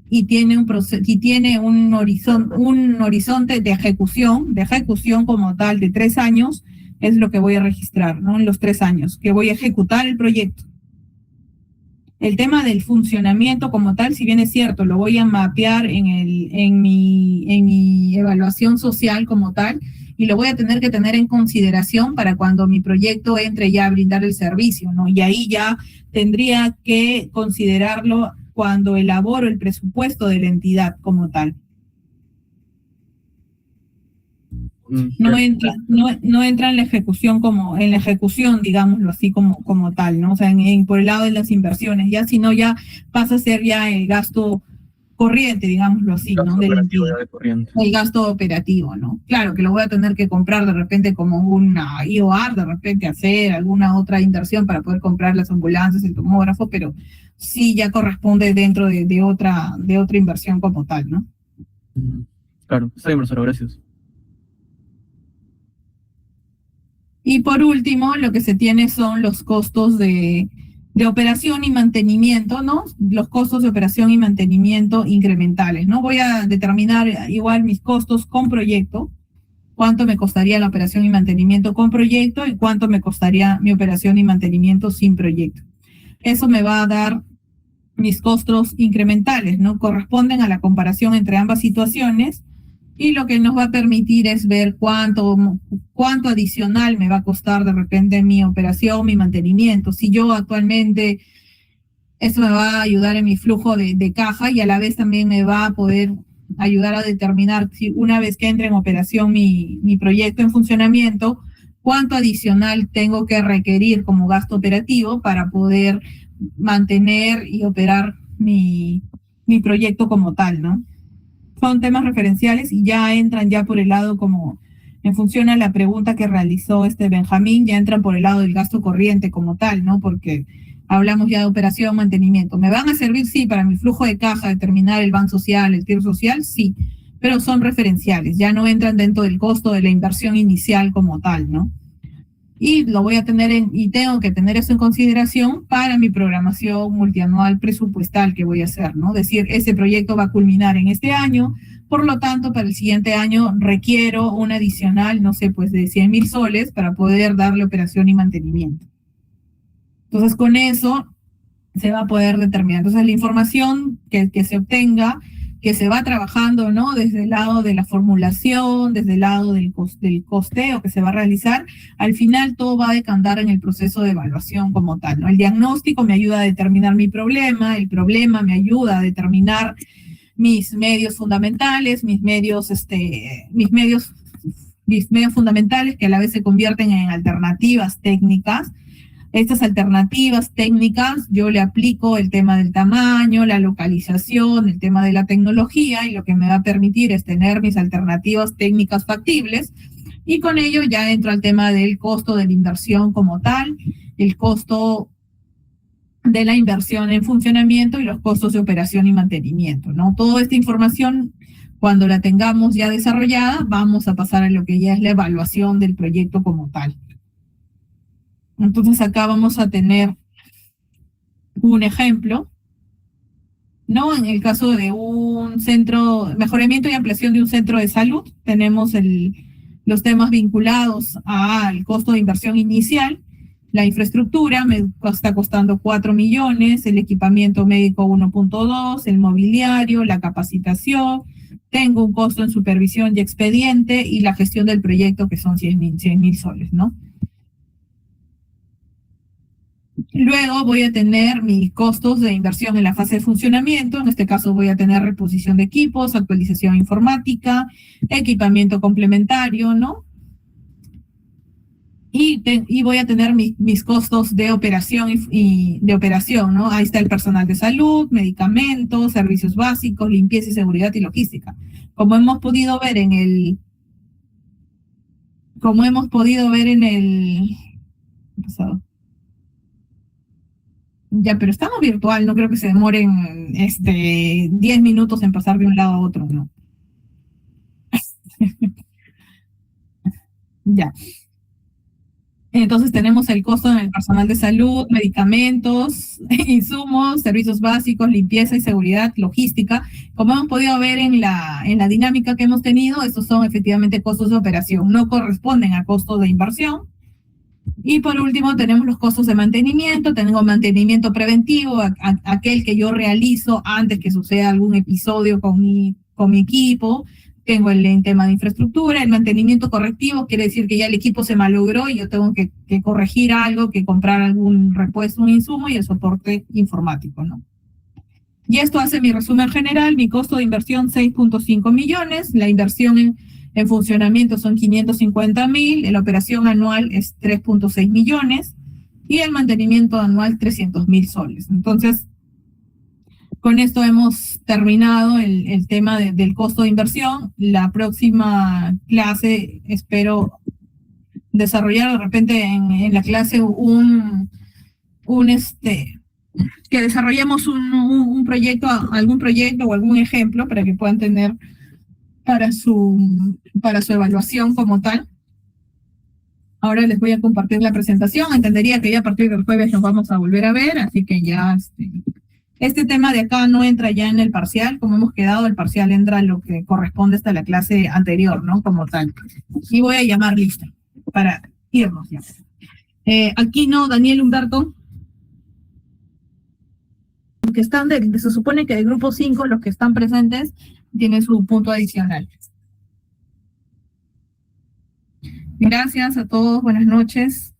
y tiene un horizonte de ejecución como tal de 3 años, es lo que voy a registrar, ¿no? En los 3 años, que voy a ejecutar el proyecto. El tema del funcionamiento como tal, si bien es cierto, lo voy a mapear en mi evaluación social como tal, y lo voy a tener que tener en consideración para cuando mi proyecto entre ya a brindar el servicio, ¿no? Y ahí ya tendría que considerarlo cuando elaboro el presupuesto de la entidad como tal. No entra en la ejecución digámoslo así, como tal, ¿no? O sea, por el lado de las inversiones, ya si no, ya pasa a ser ya el gasto corriente, digámoslo así, ¿no? El gasto operativo, ¿no? Claro que lo voy a tener que comprar de repente como una IOR, de repente hacer alguna otra inversión para poder comprar las ambulancias, el tomógrafo, pero sí ya corresponde dentro de otra inversión como tal, ¿no? Claro, está bien, profesor, gracias. Y por último, lo que se tiene son los costos de operación y mantenimiento, ¿no? Los costos de operación y mantenimiento incrementales, ¿no? Voy a determinar igual mis costos con proyecto, cuánto me costaría la operación y mantenimiento con proyecto y cuánto me costaría mi operación y mantenimiento sin proyecto. Eso me va a dar mis costos incrementales, ¿no? Corresponden a la comparación entre ambas situaciones. Y lo que nos va a permitir es ver cuánto adicional me va a costar de repente mi operación, mi mantenimiento. Si yo actualmente, eso me va a ayudar en mi flujo de caja y a la vez también me va a poder ayudar a determinar si una vez que entre en operación mi proyecto en funcionamiento, cuánto adicional tengo que requerir como gasto operativo para poder mantener y operar mi proyecto como tal, ¿no? Son temas referenciales y ya entran ya por el lado como en función a la pregunta que realizó Benjamín, ya entran por el lado del gasto corriente como tal, ¿no? Porque hablamos ya de operación, mantenimiento. ¿Me van a servir? Sí, para mi flujo de caja, determinar el ban social, el TIR social, sí, pero son referenciales, ya no entran dentro del costo de la inversión inicial como tal, ¿no? Y lo voy a tener y tengo que tener eso en consideración para mi programación multianual presupuestal que voy a hacer, ¿no? Es decir, ese proyecto va a culminar en este año, Por lo tanto, para el siguiente año requiero un adicional, no sé, pues de 100.000 soles para poder darle operación y mantenimiento. Entonces, con eso se va a poder determinar. Entonces, la información que se obtenga, que se va trabajando, ¿no? Desde el lado de la formulación, desde el lado del costeo que se va a realizar, al final todo va a decantar en el proceso de evaluación como tal, ¿no? El diagnóstico me ayuda a determinar mi problema, el problema me ayuda a determinar mis medios fundamentales, mis medios fundamentales que a la vez se convierten en alternativas técnicas. Estas alternativas técnicas, yo le aplico el tema del tamaño, la localización, el tema de la tecnología, y lo que me va a permitir es tener mis alternativas técnicas factibles, y con ello ya entro al tema del costo de la inversión como tal, el costo de la inversión en funcionamiento y los costos de operación y mantenimiento, ¿no? Toda esta información, cuando la tengamos ya desarrollada, vamos a pasar a lo que ya es la evaluación del proyecto como tal. Entonces acá vamos a tener un ejemplo, ¿no? En el caso de un centro, mejoramiento y ampliación de un centro de salud, tenemos los temas vinculados al costo de inversión inicial. La infraestructura me está costando 4 millones, el equipamiento médico 1.2, el mobiliario, la capacitación, tengo un costo en supervisión y expediente, y la gestión del proyecto, que son 100.000 soles, ¿no? Luego voy a tener mis costos de inversión en la fase de funcionamiento. En este caso voy a tener reposición de equipos, actualización informática, equipamiento complementario, ¿no? Y voy a tener mis costos de operación y de operación, ¿no? Ahí está el personal de salud, medicamentos, servicios básicos, limpieza y seguridad y logística. Como hemos podido ver en el pasado. Ya, pero estamos virtual, no creo que se demoren 10 minutos en pasar de un lado a otro, ¿no? Ya. Entonces tenemos el costo en el personal de salud, medicamentos, insumos, servicios básicos, limpieza y seguridad, logística. Como hemos podido ver en la dinámica que hemos tenido, estos son efectivamente costos de operación, no corresponden a costos de inversión. Y por último tenemos los costos de mantenimiento. Tengo mantenimiento preventivo, aquel que yo realizo antes que suceda algún episodio con mi equipo. Tengo el tema de infraestructura. El mantenimiento correctivo quiere decir que ya el equipo se malogró y yo tengo que corregir algo, que comprar algún repuesto, un insumo, y el soporte informático, ¿no? Y esto hace mi resumen general. Mi costo de inversión 6.5 millones, la inversión en funcionamiento son 550.000, la operación anual es 3.6 millones y el mantenimiento anual 300.000 soles. Entonces, con esto hemos terminado el tema del costo de inversión. La próxima clase espero desarrollar de repente en la clase que desarrollemos un proyecto, algún proyecto o algún ejemplo para que puedan tener para su evaluación como tal. Ahora les voy a compartir la presentación. Entendería que ya a partir del jueves nos vamos a volver a ver, así que ya este tema de acá no entra ya en el parcial, como hemos quedado. El parcial entra en lo que corresponde hasta la clase anterior, ¿no? Como tal. Y voy a llamar lista para irnos ya. Aquí no, Daniel, Humberto. Que están se supone que del grupo 5, los que están presentes, tienen su punto adicional. Gracias a todos, buenas noches.